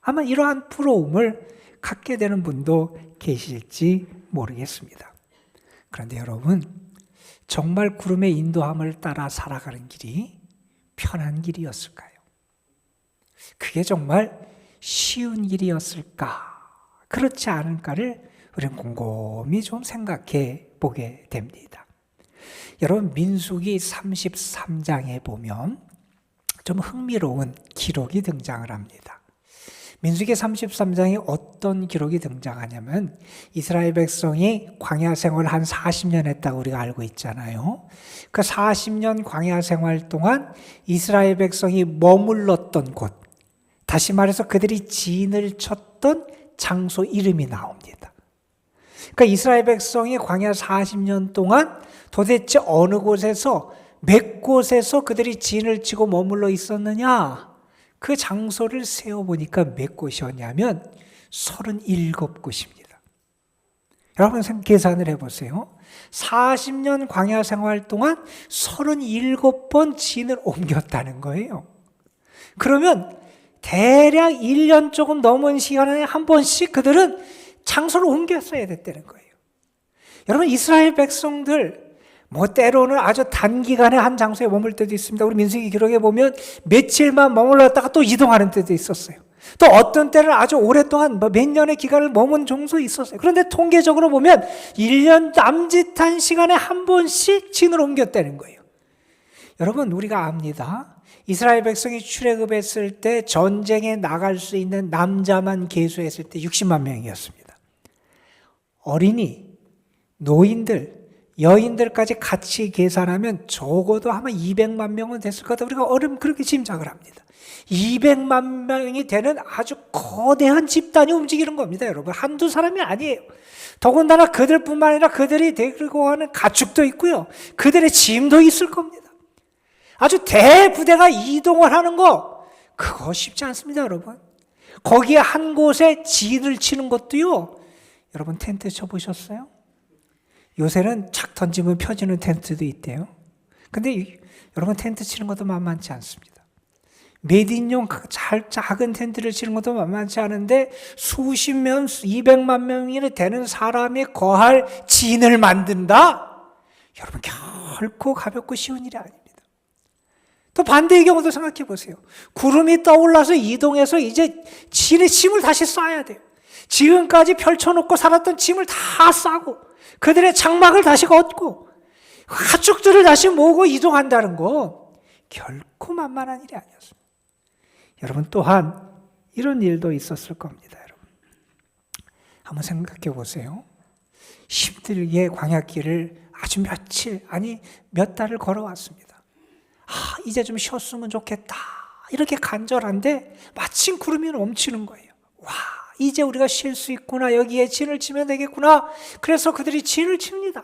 아마 이러한 부러움을 갖게 되는 분도 계실지 모르겠습니다. 그런데 여러분, 정말 구름의 인도함을 따라 살아가는 길이 편한 길이었을까요? 그게 정말 쉬운 길이었을까? 그렇지 않을까를 우리는 곰곰이 좀 생각해 보게 됩니다. 여러분, 민수기 33장에 보면 좀 흥미로운 기록이 등장을 합니다. 민수기 33장에 어떤 기록이 등장하냐면 이스라엘 백성이 광야 생활을 한 40년 했다고 우리가 알고 있잖아요. 그 40년 광야 생활 동안 이스라엘 백성이 머물렀던 곳, 다시 말해서 그들이 진을 쳤던 장소 이름이 나옵니다. 그러니까 이스라엘 백성이 광야 40년 동안 도대체 어느 곳에서 몇 곳에서 그들이 진을 치고 머물러 있었느냐? 그 장소를 세어보니까 몇 곳이었냐면 37곳입니다. 여러분 계산을 해보세요. 40년 광야 생활 동안 37번 진을 옮겼다는 거예요. 그러면 대략 1년 조금 넘은 시간에 한 번씩 그들은 장소를 옮겼어야 됐다는 거예요. 여러분, 이스라엘 백성들 때로는 아주 단기간에 한 장소에 머물 때도 있습니다. 우리 민수기 기록에 보면 며칠만 머물렀다가 또 이동하는 때도 있었어요. 또 어떤 때는 아주 오랫동안 몇 년의 기간을 머문 정도 있었어요. 그런데 통계적으로 보면 1년 남짓한 시간에 한 번씩 진을 옮겼다는 거예요. 여러분, 우리가 압니다. 이스라엘 백성이 출애굽했을 때 전쟁에 나갈 수 있는 남자만 계수했을 때 60만 명이었습니다. 어린이, 노인들, 여인들까지 같이 계산하면 적어도 아마 200만 명은 됐을 것 같아요. 우리가 그렇게 짐작을 합니다. 200만 명이 되는 아주 거대한 집단이 움직이는 겁니다, 여러분. 한두 사람이 아니에요. 더군다나 그들뿐만 아니라 그들이 데리고 가는 가축도 있고요. 그들의 짐도 있을 겁니다. 아주 대부대가 이동을 하는 거, 그거 쉽지 않습니다, 여러분. 거기에 한 곳에 진을 치는 것도요, 여러분 텐트 쳐보셨어요? 요새는 착 던지면 펴지는 텐트도 있대요. 근데 여러분 텐트 치는 것도 만만치 않습니다. 메딘용 작은 텐트를 치는 것도 만만치 않은데 수십 명, 200만 명이 되는 사람이 거할 진을 만든다? 여러분 결코 가볍고 쉬운 일이 아닙니다. 또 반대의 경우도 생각해 보세요. 구름이 떠올라서 이동해서 이제 진의 짐을 다시 싸야 돼요. 지금까지 펼쳐놓고 살았던 짐을 다 싸고 그들의 장막을 다시 걷고 가축들을 다시 모으고 이동한다는 거 결코 만만한 일이 아니었습니다. 여러분 또한 이런 일도 있었을 겁니다. 여러분 한번 생각해 보세요. 힘들게 광야길을 아주 며칠 아니 몇 달을 걸어왔습니다. 이제 좀 쉬었으면 좋겠다 이렇게 간절한데 마침 구름이 멈추는 거예요. 이제 우리가 쉴 수 있구나. 여기에 진을 치면 되겠구나. 그래서 그들이 진을 칩니다.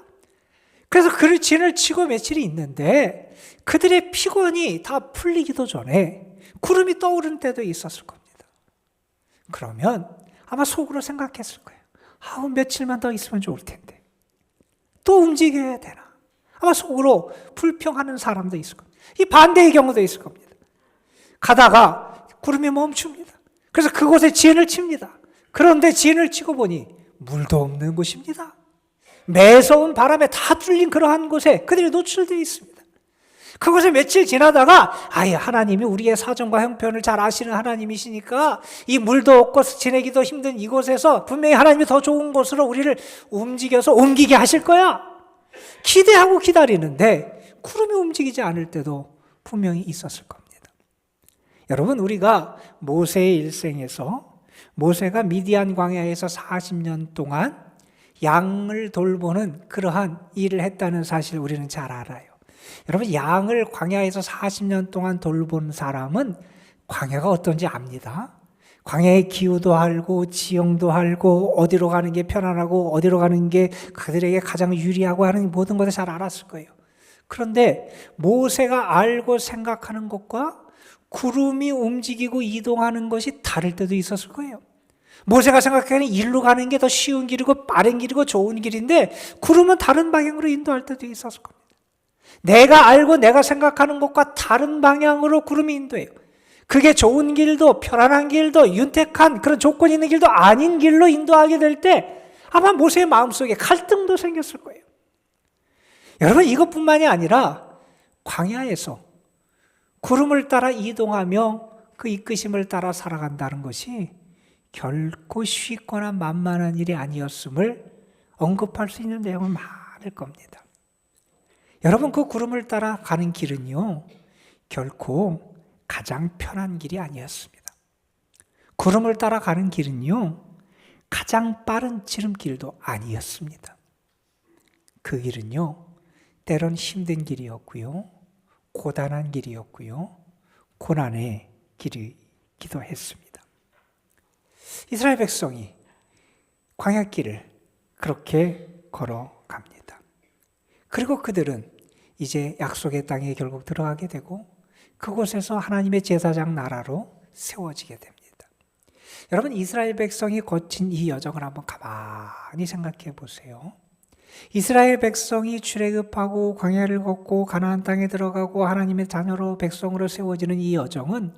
그래서 그 진을 치고 며칠이 있는데 그들의 피곤이 다 풀리기도 전에 구름이 떠오른 때도 있었을 겁니다. 그러면 아마 속으로 생각했을 거예요. 며칠만 더 있으면 좋을 텐데. 또 움직여야 되나. 아마 속으로 불평하는 사람도 있을 겁니다. 이 반대의 경우도 있을 겁니다. 가다가 구름이 멈춥니다. 그래서 그곳에 진을 칩니다. 그런데 진을 치고 보니 물도 없는 곳입니다. 매서운 바람에 다 뚫린 그러한 곳에 그들이 노출되어 있습니다. 그곳에 며칠 지나다가 하나님이 우리의 사정과 형편을 잘 아시는 하나님이시니까 이 물도 없고 지내기도 힘든 이곳에서 분명히 하나님이 더 좋은 곳으로 우리를 움직여서 옮기게 하실 거야. 기대하고 기다리는데 구름이 움직이지 않을 때도 분명히 있었을 겁니다. 여러분 우리가 모세의 일생에서 모세가 미디안 광야에서 40년 동안 양을 돌보는 그러한 일을 했다는 사실 우리는 잘 알아요. 여러분 양을 광야에서 40년 동안 돌본 사람은 광야가 어떤지 압니다. 광야의 기후도 알고 지형도 알고 어디로 가는 게 편안하고 어디로 가는 게 그들에게 가장 유리하고 하는 모든 것을 잘 알았을 거예요. 그런데 모세가 알고 생각하는 것과 구름이 움직이고 이동하는 것이 다를 때도 있었을 거예요. 모세가 생각하는 일로 가는 게 더 쉬운 길이고 빠른 길이고 좋은 길인데 구름은 다른 방향으로 인도할 때도 있었을 겁니다. 내가 알고 내가 생각하는 것과 다른 방향으로 구름이 인도해요. 그게 좋은 길도 편안한 길도 윤택한 그런 조건이 있는 길도 아닌 길로 인도하게 될 때 아마 모세의 마음속에 갈등도 생겼을 거예요. 여러분 이것뿐만이 아니라 광야에서 구름을 따라 이동하며 그 이끄심을 따라 살아간다는 것이 결코 쉽거나 만만한 일이 아니었음을 언급할 수 있는 내용은 많을 겁니다. 여러분 그 구름을 따라 가는 길은요 결코 가장 편한 길이 아니었습니다. 구름을 따라 가는 길은요 가장 빠른 지름길도 아니었습니다. 그 길은요 때론 힘든 길이었고요 고단한 길이었고요 고난의 길이기도 했습니다. 이스라엘 백성이 광야길을 그렇게 걸어갑니다. 그리고 그들은 이제 약속의 땅에 결국 들어가게 되고 그곳에서 하나님의 제사장 나라로 세워지게 됩니다. 여러분 이스라엘 백성이 거친 이 여정을 한번 가만히 생각해 보세요. 이스라엘 백성이 출애굽하고 광야를 걷고 가나안 땅에 들어가고 하나님의 자녀로 백성으로 세워지는 이 여정은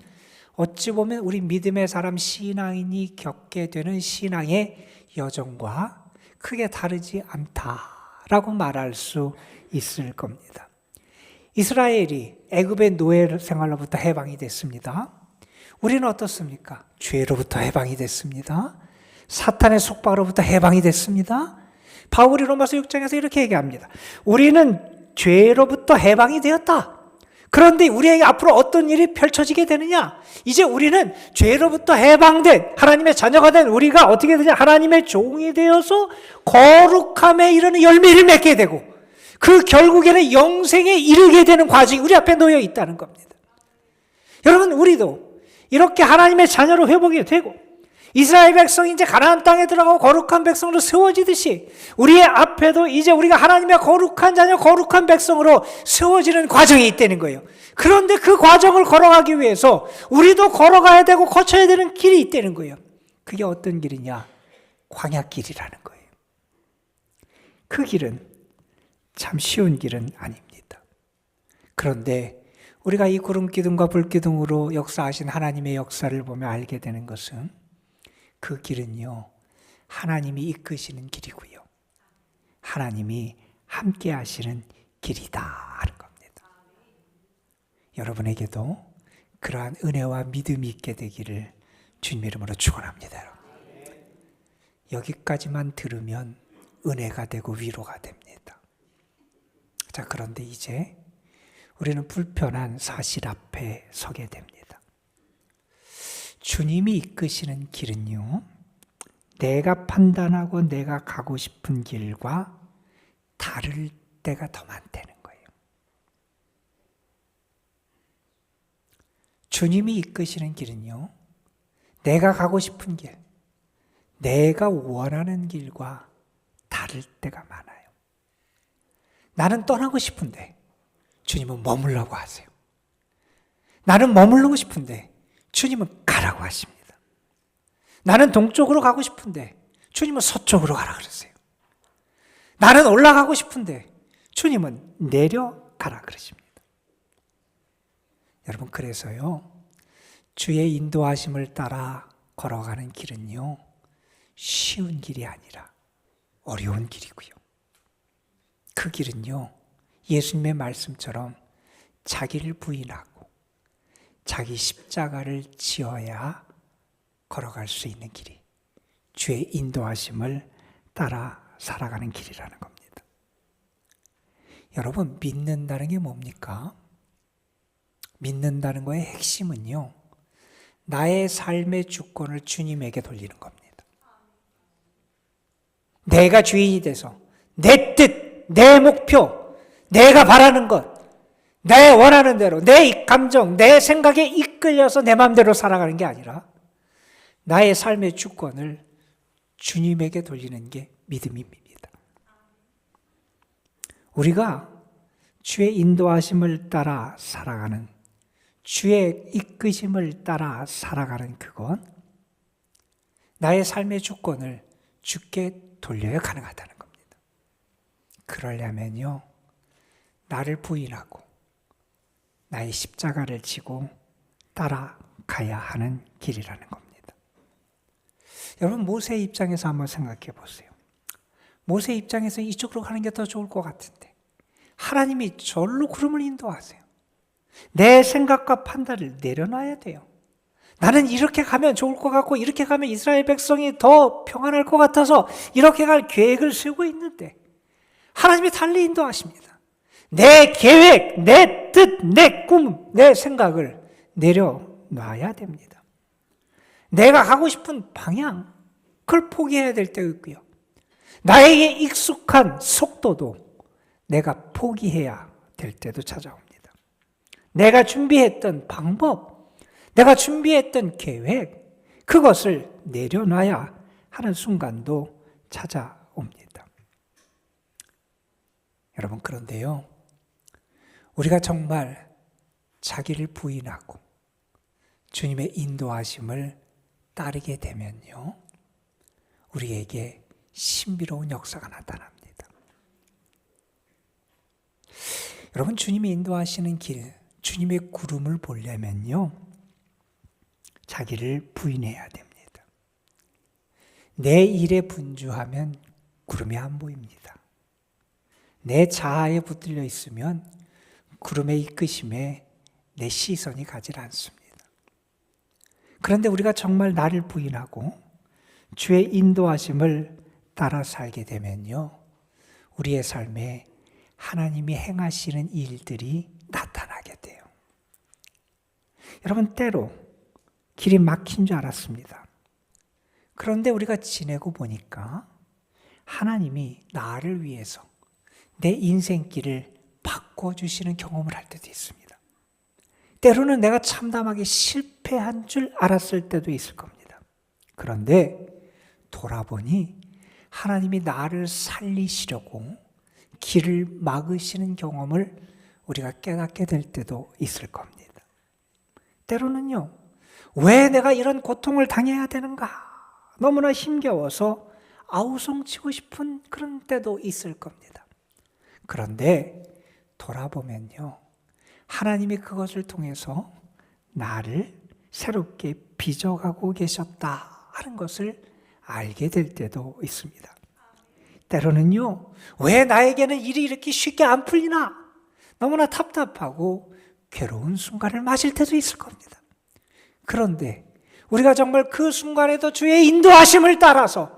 어찌 보면 우리 믿음의 사람 신앙인이 겪게 되는 신앙의 여정과 크게 다르지 않다라고 말할 수 있을 겁니다. 이스라엘이 애굽의 노예 생활로부터 해방이 됐습니다. 우리는 어떻습니까? 죄로부터 해방이 됐습니다. 사탄의 속박으로부터 해방이 됐습니다. 바울이 로마서 6장에서 이렇게 얘기합니다. 우리는 죄로부터 해방이 되었다. 그런데 우리에게 앞으로 어떤 일이 펼쳐지게 되느냐? 이제 우리는 죄로부터 해방된 하나님의 자녀가 된 우리가 어떻게 되냐? 하나님의 종이 되어서 거룩함에 이르는 열매를 맺게 되고 그 결국에는 영생에 이르게 되는 과정이 우리 앞에 놓여 있다는 겁니다. 여러분 우리도 이렇게 하나님의 자녀로 회복이 되고 이스라엘 백성이 이제 가나안 땅에 들어가고 거룩한 백성으로 세워지듯이 우리의 앞에도 이제 우리가 하나님의 거룩한 자녀, 거룩한 백성으로 세워지는 과정이 있다는 거예요. 그런데 그 과정을 걸어가기 위해서 우리도 걸어가야 되고 거쳐야 되는 길이 있다는 거예요. 그게 어떤 길이냐? 광야길이라는 거예요. 그 길은 참 쉬운 길은 아닙니다. 그런데 우리가 이 구름기둥과 불기둥으로 역사하신 하나님의 역사를 보며 알게 되는 것은 그 길은요 하나님이 이끄시는 길이고요 하나님이 함께 하시는 길이다 하는 겁니다. 여러분에게도 그러한 은혜와 믿음이 있게 되기를 주님 이름으로 축원합니다. 여러분. 여기까지만 들으면 은혜가 되고 위로가 됩니다. 자, 그런데 이제 우리는 불편한 사실 앞에 서게 됩니다. 주님이 이끄시는 길은요, 내가 판단하고 내가 가고 싶은 길과 다를 때가 더 많다는 거예요. 주님이 이끄시는 길은요, 내가 가고 싶은 길, 내가 원하는 길과 다를 때가 많아요. 나는 떠나고 싶은데 주님은 머물라고 하세요. 나는 머물르고 싶은데 주님은 가라고 하십니다. 나는 동쪽으로 가고 싶은데 주님은 서쪽으로 가라 그러세요. 나는 올라가고 싶은데 주님은 내려가라 그러십니다. 여러분, 그래서요, 주의 인도하심을 따라 걸어가는 길은요, 쉬운 길이 아니라 어려운 길이고요. 그 길은요, 예수님의 말씀처럼 자기를 부인하고 자기 십자가를 지어야 걸어갈 수 있는 길이 주의 인도하심을 따라 살아가는 길이라는 겁니다. 여러분, 믿는다는 게 뭡니까? 믿는다는 거의 핵심은요, 나의 삶의 주권을 주님에게 돌리는 겁니다. 내가 주인이 돼서 내 뜻, 내 목표, 내가 바라는 것, 내 원하는 대로, 내 감정, 내 생각에 이끌려서 내 마음대로 살아가는 게 아니라 나의 삶의 주권을 주님에게 돌리는 게 믿음입니다. 우리가 주의 인도하심을 따라 살아가는, 주의 이끄심을 따라 살아가는 그건 나의 삶의 주권을 주께 돌려야 가능하다는 겁니다. 그러려면요, 나를 부인하고 나의 십자가를 지고 따라가야 하는 길이라는 겁니다. 여러분, 모세의 입장에서 한번 생각해 보세요. 모세의 입장에서 이쪽으로 가는 게 더 좋을 것 같은데 하나님이 절로 구름을 인도하세요. 내 생각과 판단을 내려놔야 돼요. 나는 이렇게 가면 좋을 것 같고 이렇게 가면 이스라엘 백성이 더 평안할 것 같아서 이렇게 갈 계획을 세우고 있는데 하나님이 달리 인도하십니다. 내 계획, 내 뜻, 내 꿈, 내 생각을 내려놔야 됩니다. 내가 가고 싶은 방향, 그걸 포기해야 될 때가 있고요. 나에게 익숙한 속도도 내가 포기해야 될 때도 찾아옵니다. 내가 준비했던 방법, 내가 준비했던 계획, 그것을 내려놔야 하는 순간도 찾아옵니다. 여러분, 그런데요, 우리가 정말 자기를 부인하고 주님의 인도하심을 따르게 되면요, 우리에게 신비로운 역사가 나타납니다. 여러분, 주님이 인도하시는 길, 주님의 구름을 보려면요, 자기를 부인해야 됩니다. 내 일에 분주하면 구름이 안 보입니다. 내 자아에 붙들려 있으면 구름의 이끄심에 내 시선이 가지 않습니다. 그런데 우리가 정말 나를 부인하고 주의 인도하심을 따라 살게 되면요, 우리의 삶에 하나님이 행하시는 일들이 나타나게 돼요. 여러분, 때로 길이 막힌 줄 알았습니다. 그런데 우리가 지내고 보니까 하나님이 나를 위해서 내 인생길을 바꿔주시는 경험을 할 때도 있습니다. 때로는 내가 참담하게 실패한 줄 알았을 때도 있을 겁니다. 그런데 돌아보니 하나님이 나를 살리시려고 길을 막으시는 경험을 우리가 깨닫게 될 때도 있을 겁니다. 때로는요, 왜 내가 이런 고통을 당해야 되는가? 너무나 힘겨워서 아우성치고 싶은 그런 때도 있을 겁니다. 그런데 돌아보면요, 하나님이 그것을 통해서 나를 새롭게 빚어가고 계셨다 하는 것을 알게 될 때도 있습니다. 때로는요, 왜 나에게는 일이 이렇게 쉽게 안 풀리나? 너무나 답답하고 괴로운 순간을 맞을 때도 있을 겁니다. 그런데 우리가 정말 그 순간에도 주의 인도하심을 따라서,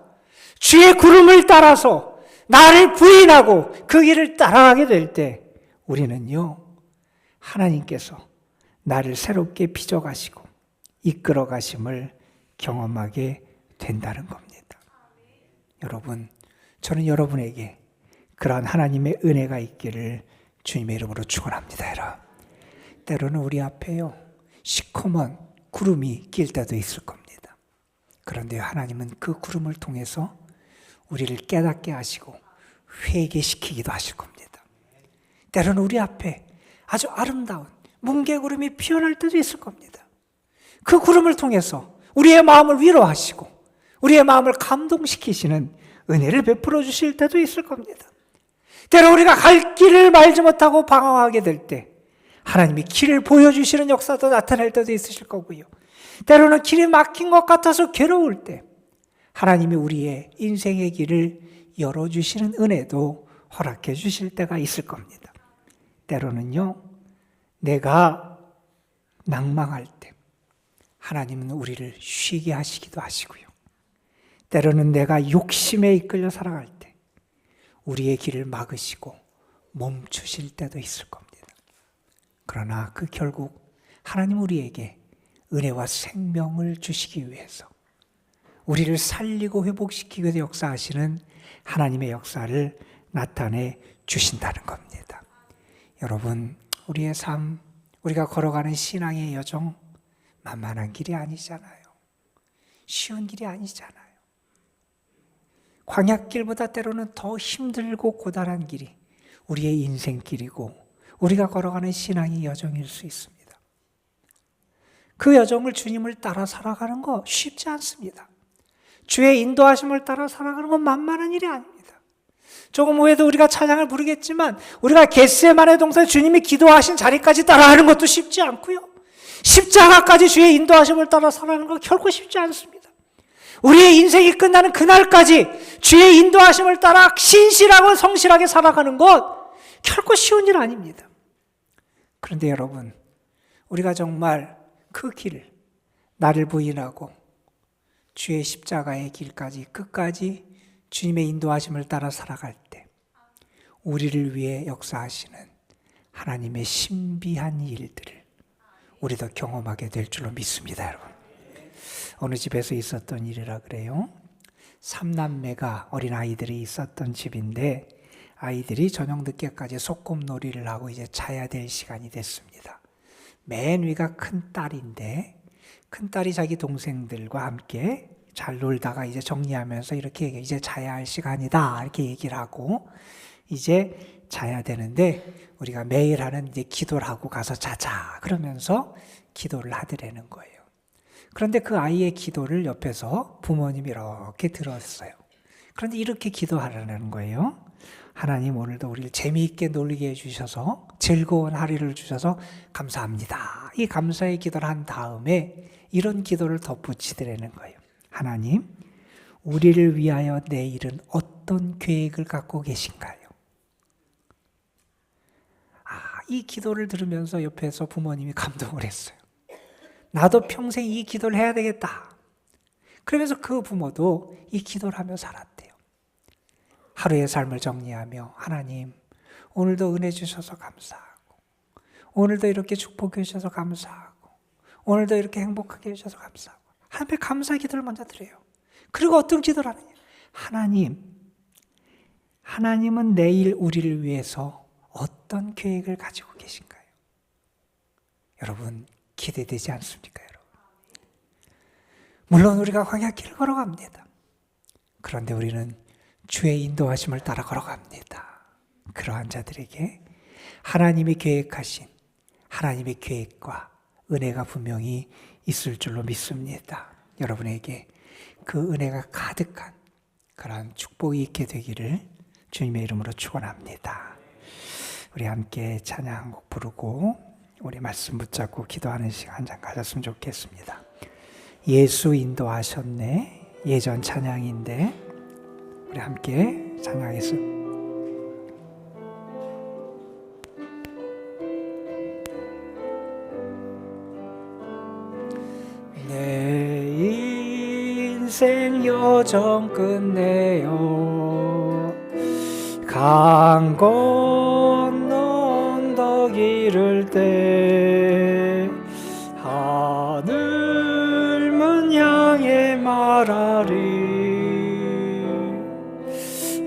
주의 구름을 따라서 나를 부인하고 그 길을 따라가게 될 때 우리는요, 하나님께서 나를 새롭게 빚어가시고 이끌어 가심을 경험하게 된다는 겁니다. 여러분, 저는 여러분에게 그러한 하나님의 은혜가 있기를 주님의 이름으로 축원합니다. 여러분, 때로는 우리 앞에요, 시커먼 구름이 낄 때도 있을 겁니다. 그런데 하나님은 그 구름을 통해서 우리를 깨닫게 하시고 회개시키기도 하실 겁니다. 때로는 우리 앞에 아주 아름다운 뭉게구름이 피어날 때도 있을 겁니다. 그 구름을 통해서 우리의 마음을 위로하시고 우리의 마음을 감동시키시는 은혜를 베풀어 주실 때도 있을 겁니다. 때로 우리가 갈 길을 말지 못하고 방황하게 될 때 하나님이 길을 보여주시는 역사도 나타날 때도 있으실 거고요. 때로는 길이 막힌 것 같아서 괴로울 때 하나님이 우리의 인생의 길을 열어주시는 은혜도 허락해 주실 때가 있을 겁니다. 때로는요, 내가 낭망할 때 하나님은 우리를 쉬게 하시기도 하시고요. 때로는 내가 욕심에 이끌려 살아갈 때 우리의 길을 막으시고 멈추실 때도 있을 겁니다. 그러나 그 결국 하나님 우리에게 은혜와 생명을 주시기 위해서 우리를 살리고 회복시키기 위해서 역사하시는 하나님의 역사를 나타내 주신다는 겁니다. 여러분, 우리의 삶, 우리가 걸어가는 신앙의 여정 만만한 길이 아니잖아요. 쉬운 길이 아니잖아요. 광야길보다 때로는 더 힘들고 고단한 길이 우리의 인생길이고 우리가 걸어가는 신앙의 여정일 수 있습니다. 그 여정을 주님을 따라 살아가는 거 쉽지 않습니다. 주의 인도하심을 따라 살아가는 건 만만한 일이 아닙니다. 조금 후에도 우리가 찬양을 부르겠지만 우리가 겟세마네 동산에 주님이 기도하신 자리까지 따라가는 것도 쉽지 않고요. 십자가까지 주의 인도하심을 따라 살아가는 건 결코 쉽지 않습니다. 우리의 인생이 끝나는 그날까지 주의 인도하심을 따라 신실하고 성실하게 살아가는 것 결코 쉬운 일 아닙니다. 그런데 여러분, 우리가 정말 그 길을 나를 부인하고 주의 십자가의 길까지 끝까지 주님의 인도하심을 따라 살아갈 때 우리를 위해 역사하시는 하나님의 신비한 일들을 우리도 경험하게 될 줄로 믿습니다. 여러분, 어느 집에서 있었던 일이라 그래요. 3남매가 어린아이들이 있었던 집인데 아이들이 저녁 늦게까지 소꿉놀이를 하고 이제 자야 될 시간이 됐습니다. 맨 위가 큰딸인데 큰딸이 자기 동생들과 함께 잘 놀다가 이제 정리하면서 이렇게 얘기해, 이제 자야 할 시간이다 이렇게 얘기를 하고 이제 자야 되는데 우리가 매일 하는 이제 기도를 하고 가서 자자 그러면서 기도를 하더라는 거예요. 그런데 그 아이의 기도를 옆에서 부모님이 이렇게 들었어요. 그런데 이렇게 기도하라는 거예요. 하나님, 오늘도 우리를 재미있게 놀게 해주셔서 즐거운 하루를 주셔서 감사합니다. 이 감사의 기도를 한 다음에 이런 기도를 덧붙이더라는 거예요. 하나님, 우리를 위하여 내일은 어떤 계획을 갖고 계신가요? 이 기도를 들으면서 옆에서 부모님이 감동을 했어요. 나도 평생 이 기도를 해야 되겠다. 그러면서 그 부모도 이 기도를 하며 살았대요. 하루의 삶을 정리하며 하나님, 오늘도 은혜 주셔서 감사하고 오늘도 이렇게 축복해 주셔서 감사하고 오늘도 이렇게 행복하게 해주셔서 감사하고 하나님께 감사의 기도를 먼저 드려요. 그리고 어떤 기도를 하느냐? 하나님은 내일 우리를 위해서 어떤 계획을 가지고 계신가요? 여러분, 기대되지 않습니까? 여러분, 물론 우리가 광야길을 걸어갑니다. 그런데 우리는 주의 인도하심을 따라 걸어갑니다. 그러한 자들에게 하나님이 계획하신 하나님의 계획과 은혜가 분명히 있을 줄로 믿습니다. 여러분에게 그 은혜가 가득한 그러한 축복이 있게 되기를 주님의 이름으로 축원합니다. 우리 함께 찬양 한 곡 부르고 우리 말씀 붙잡고 기도하는 시간 한 장 가졌으면 좋겠습니다. 예수 인도하셨네, 예전 찬양인데 우리 함께 찬양하겠습니다. 인생 여정 끝내요 강 건너 언덕 이를 때 하늘문 향해 말하리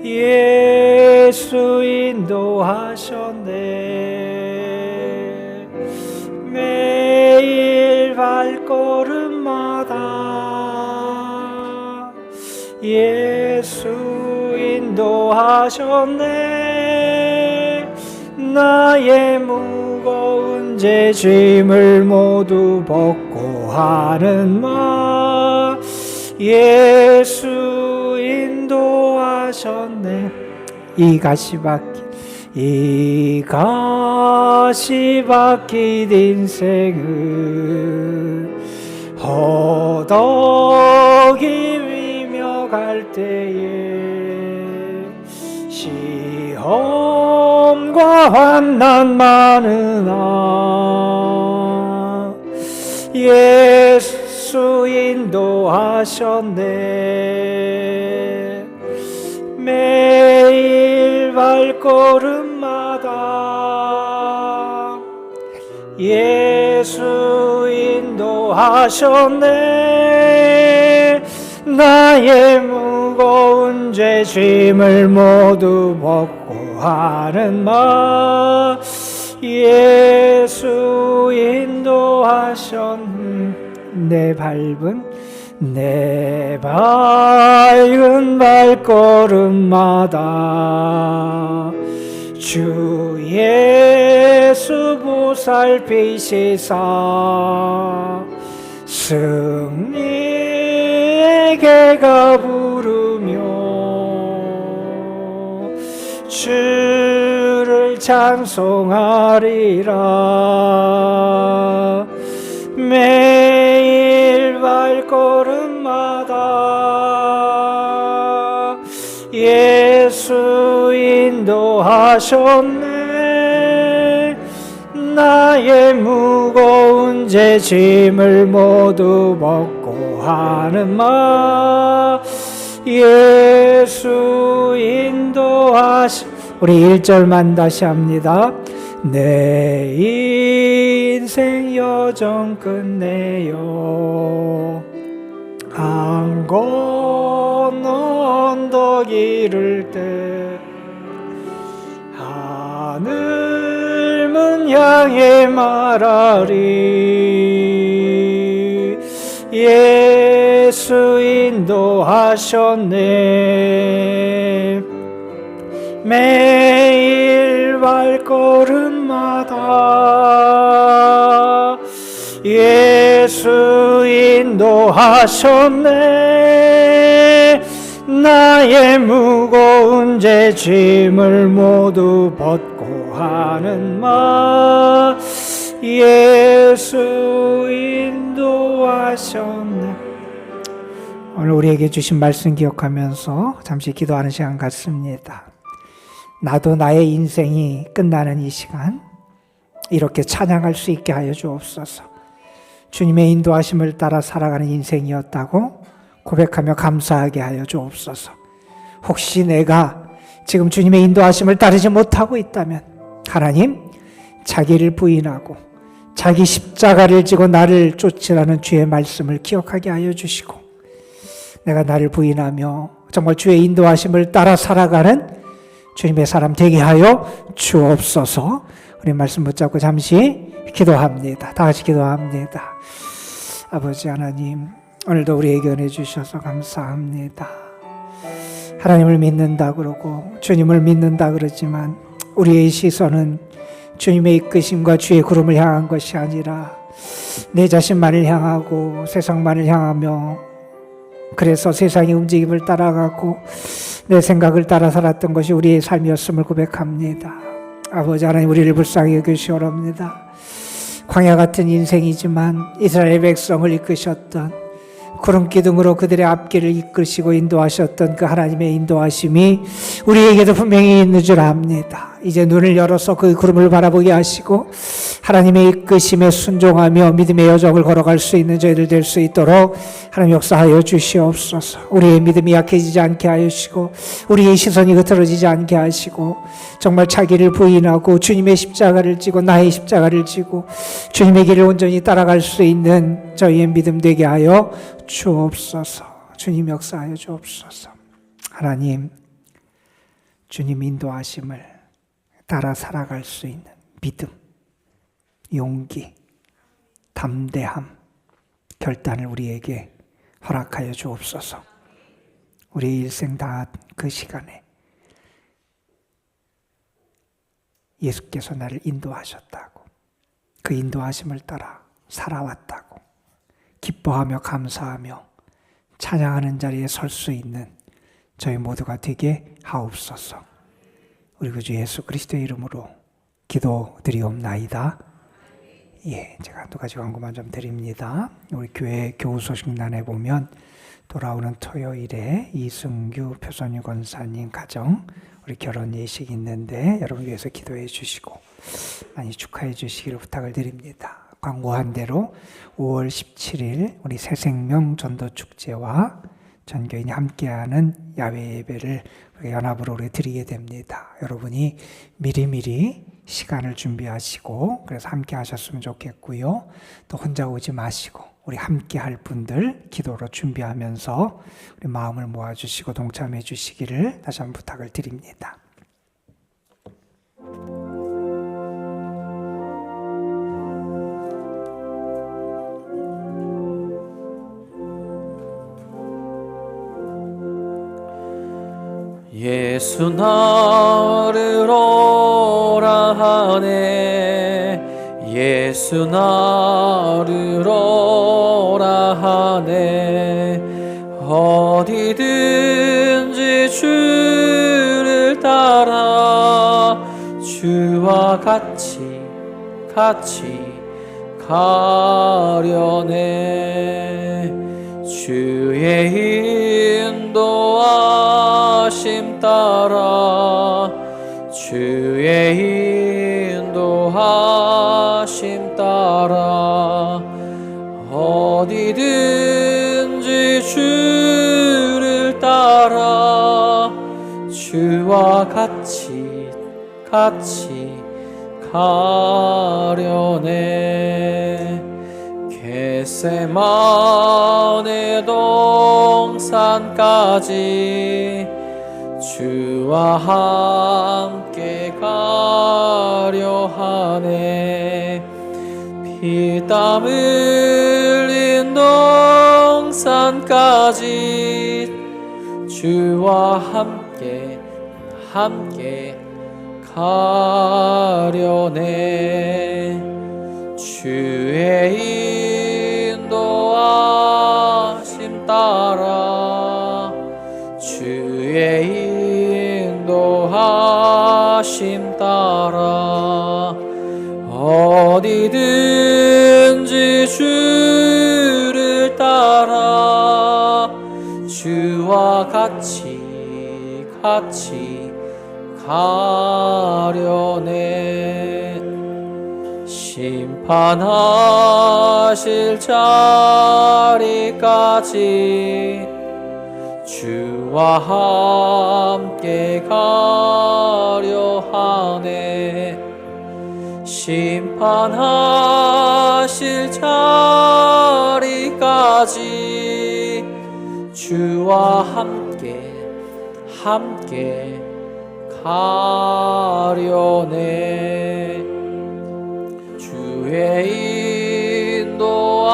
예수 인도하셨네 매일 발걸음마다 예수 인도하셨네 나의 무거운 죄짐을 모두 벗고 하는 마 예수 인도하셨네 이 가시밭길 인생은 허덕이 위며 갈 때에 시험과 환난 많으나 예수 인도하셨네 매일 발걸음마다 예수 인도하셨네 나의 무거운 죄짐을 모두 벗고 하는 마 예수 인도하셨네 내 밝은 발걸음마다 주 예수 보살피시사 승리의 개가 부르며 주를 찬송하리라 매일 발걸음마다 예수 인도하셨네 나의 무거운 죄짐을 모두 벗고 하는 마 예수 우리 1절만 다시 합니다. 내 인생 여정 끝내요 강 건너 언덕 이를 때 하늘문 향해 말하리 예수 인도하셨네 매일 발걸음마다 예수 인도하셨네 나의 무거운 죄짐을 모두 벗고 하는 마 예수 인도하셨네 오늘 우리에게 주신 말씀 기억하면서 잠시 기도하는 시간 갖습니다. 나도 나의 인생이 끝나는 이 시간 이렇게 찬양할 수 있게 하여 주옵소서. 주님의 인도하심을 따라 살아가는 인생이었다고 고백하며 감사하게 하여 주옵소서. 혹시 내가 지금 주님의 인도하심을 따르지 못하고 있다면 하나님 자기를 부인하고 자기 십자가를 지고 나를 쫓으라는 주의 말씀을 기억하게 하여 주시고 내가 나를 부인하며 정말 주의 인도하심을 따라 살아가는 주님의 사람 되게 하여 주옵소서. 우리 말씀 붙잡고 잠시 기도합니다. 다 같이 기도합니다. 아버지 하나님 오늘도 우리에게 은혜 주셔서 감사합니다. 하나님을 믿는다 그러고 주님을 믿는다 그러지만 우리의 시선은 주님의 이끄심과 주의 구름을 향한 것이 아니라 내 자신만을 향하고 세상만을 향하며 그래서 세상의 움직임을 따라가고 내 생각을 따라 살았던 것이 우리의 삶이었음을 고백합니다. 아버지 하나님 우리를 불쌍히 여기시오랍니다. 광야 같은 인생이지만 이스라엘 백성을 이끄셨던 구름 기둥으로 그들의 앞길을 이끄시고 인도하셨던 그 하나님의 인도하심이 우리에게도 분명히 있는 줄 압니다. 이제 눈을 열어서 그 구름을 바라보게 하시고 하나님의 이끄심에 순종하며 믿음의 여정을 걸어갈 수 있는 저희들 될 수 있도록 하나님 역사하여 주시옵소서. 우리의 믿음이 약해지지 않게 하시고 우리의 시선이 흐트러지지 않게 하시고 정말 자기를 부인하고 주님의 십자가를 지고 나의 십자가를 지고 주님의 길을 온전히 따라갈 수 있는 저희의 믿음 되게 하여 주옵소서. 주님 역사하여 주옵소서. 하나님, 주님 인도하심을 따라 살아갈 수 있는 믿음, 용기, 담대함, 결단을 우리에게 허락하여 주옵소서. 우리 일생 다 그 시간에 예수께서 나를 인도하셨다고, 그 인도하심을 따라 살아왔다고 기뻐하며 감사하며 찬양하는 자리에 설 수 있는 저희 모두가 되게 하옵소서. 우리 구주 예수 그리스도의 이름으로 기도드리옵나이다. 예, 제가 한두 가지 광고만 좀 드립니다. 우리 교회 교우 소식란에 보면 돌아오는 토요일에 이승규 표선유 권사님 가정 우리 결혼 예식 있는데 여러분 위해서 기도해 주시고 많이 축하해 주시기를 부탁을 드립니다. 광고한 대로 5월 17일 우리 새생명 전도축제와 전교인이 함께하는 야외 예배를 연합으로 우리 드리게 됩니다. 여러분이 미리미리 시간을 준비하시고 그래서 함께 하셨으면 좋겠고요. 또 혼자 오지 마시고 우리 함께 할 분들 기도로 준비하면서 우리 마음을 모아주시고 동참해 주시기를 다시 한번 부탁을 드립니다. 예수 나를 오라 하네 예수 나를 오라 하네 어디든지 주를 따라 주와 같이 가려네 주의 인도하심 따라 주의 인도하심 따라 어디든지 주를 따라 주와 같이 가려네 겟세마네 동산까지 주와 함께 가려 하네 피땀 흘린 동산까지 주와 함께 가려네 주의 인도하심 따라 주의 인도하심 따라 어디든지 주를 따라 주와 같이 가려네 심판하실 자리까지 주와 함께 가려 하네 심판하실 자리까지 주와 함께 가려네 주의 인도하심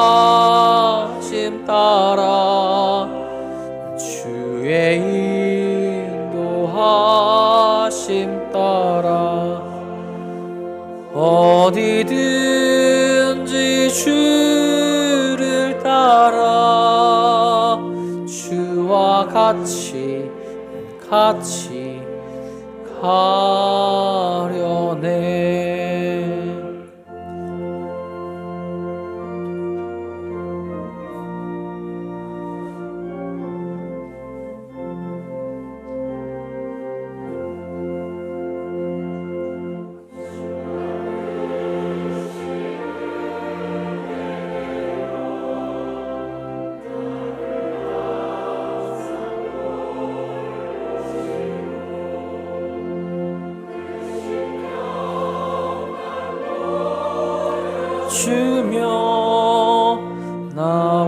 따라 주의 인도하심 따라 어디든지 주를 따라 주와 같이 가려네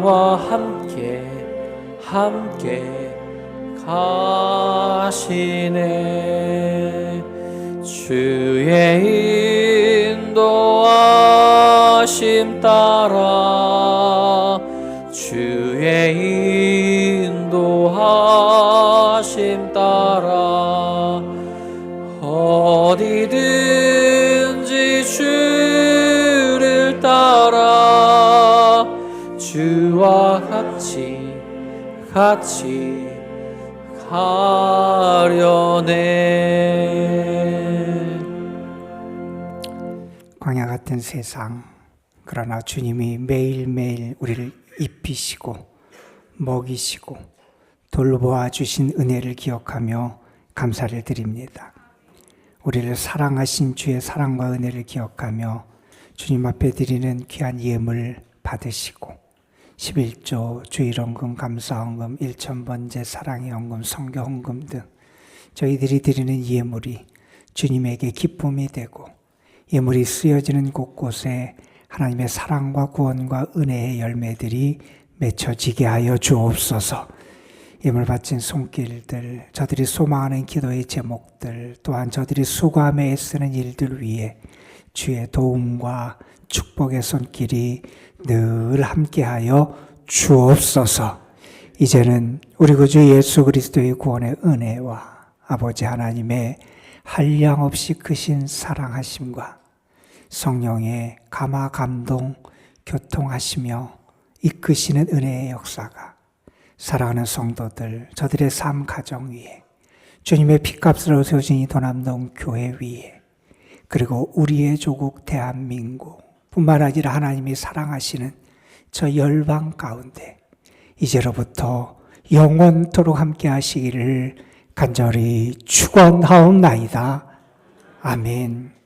나와 함께 가시네. 주의 인도하심 따라 주의 인도하심 따라 어디든지 주를 따라 주와 같이 가려네. 광야 같은 세상, 그러나 주님이 매일매일 우리를 입히시고 먹이시고 돌보아 주신 은혜를 기억하며 감사를 드립니다. 우리를 사랑하신 주의 사랑과 은혜를 기억하며 주님 앞에 드리는 귀한 예물 받으시고 11조, 주일헌금, 감사헌금, 1,000번째 사랑의 헌금, 성교헌금 등 저희들이 드리는 예물이 주님에게 기쁨이 되고 예물이 쓰여지는 곳곳에 하나님의 사랑과 구원과 은혜의 열매들이 맺혀지게 하여 주옵소서. 예물 바친 손길들, 저들이 소망하는 기도의 제목들, 또한 저들이 수고하며 애쓰는 일들 위에 주의 도움과 축복의 손길이 늘 함께하여 주옵소서. 이제는 우리 구주 예수 그리스도의 구원의 은혜와 아버지 하나님의 한량없이 크신 사랑하심과 성령의 감화 감동 교통하시며 이끄시는 은혜의 역사가 사랑하는 성도들, 저들의 삶 가정 위에, 주님의 피값으로 세워진 이 도남동 교회 위에, 그리고 우리의 조국 대한민국 뿐만 아니라 하나님이 사랑하시는 저 열방 가운데 이제로부터 영원토록 함께 하시기를 간절히 축원하옵나이다. 아멘.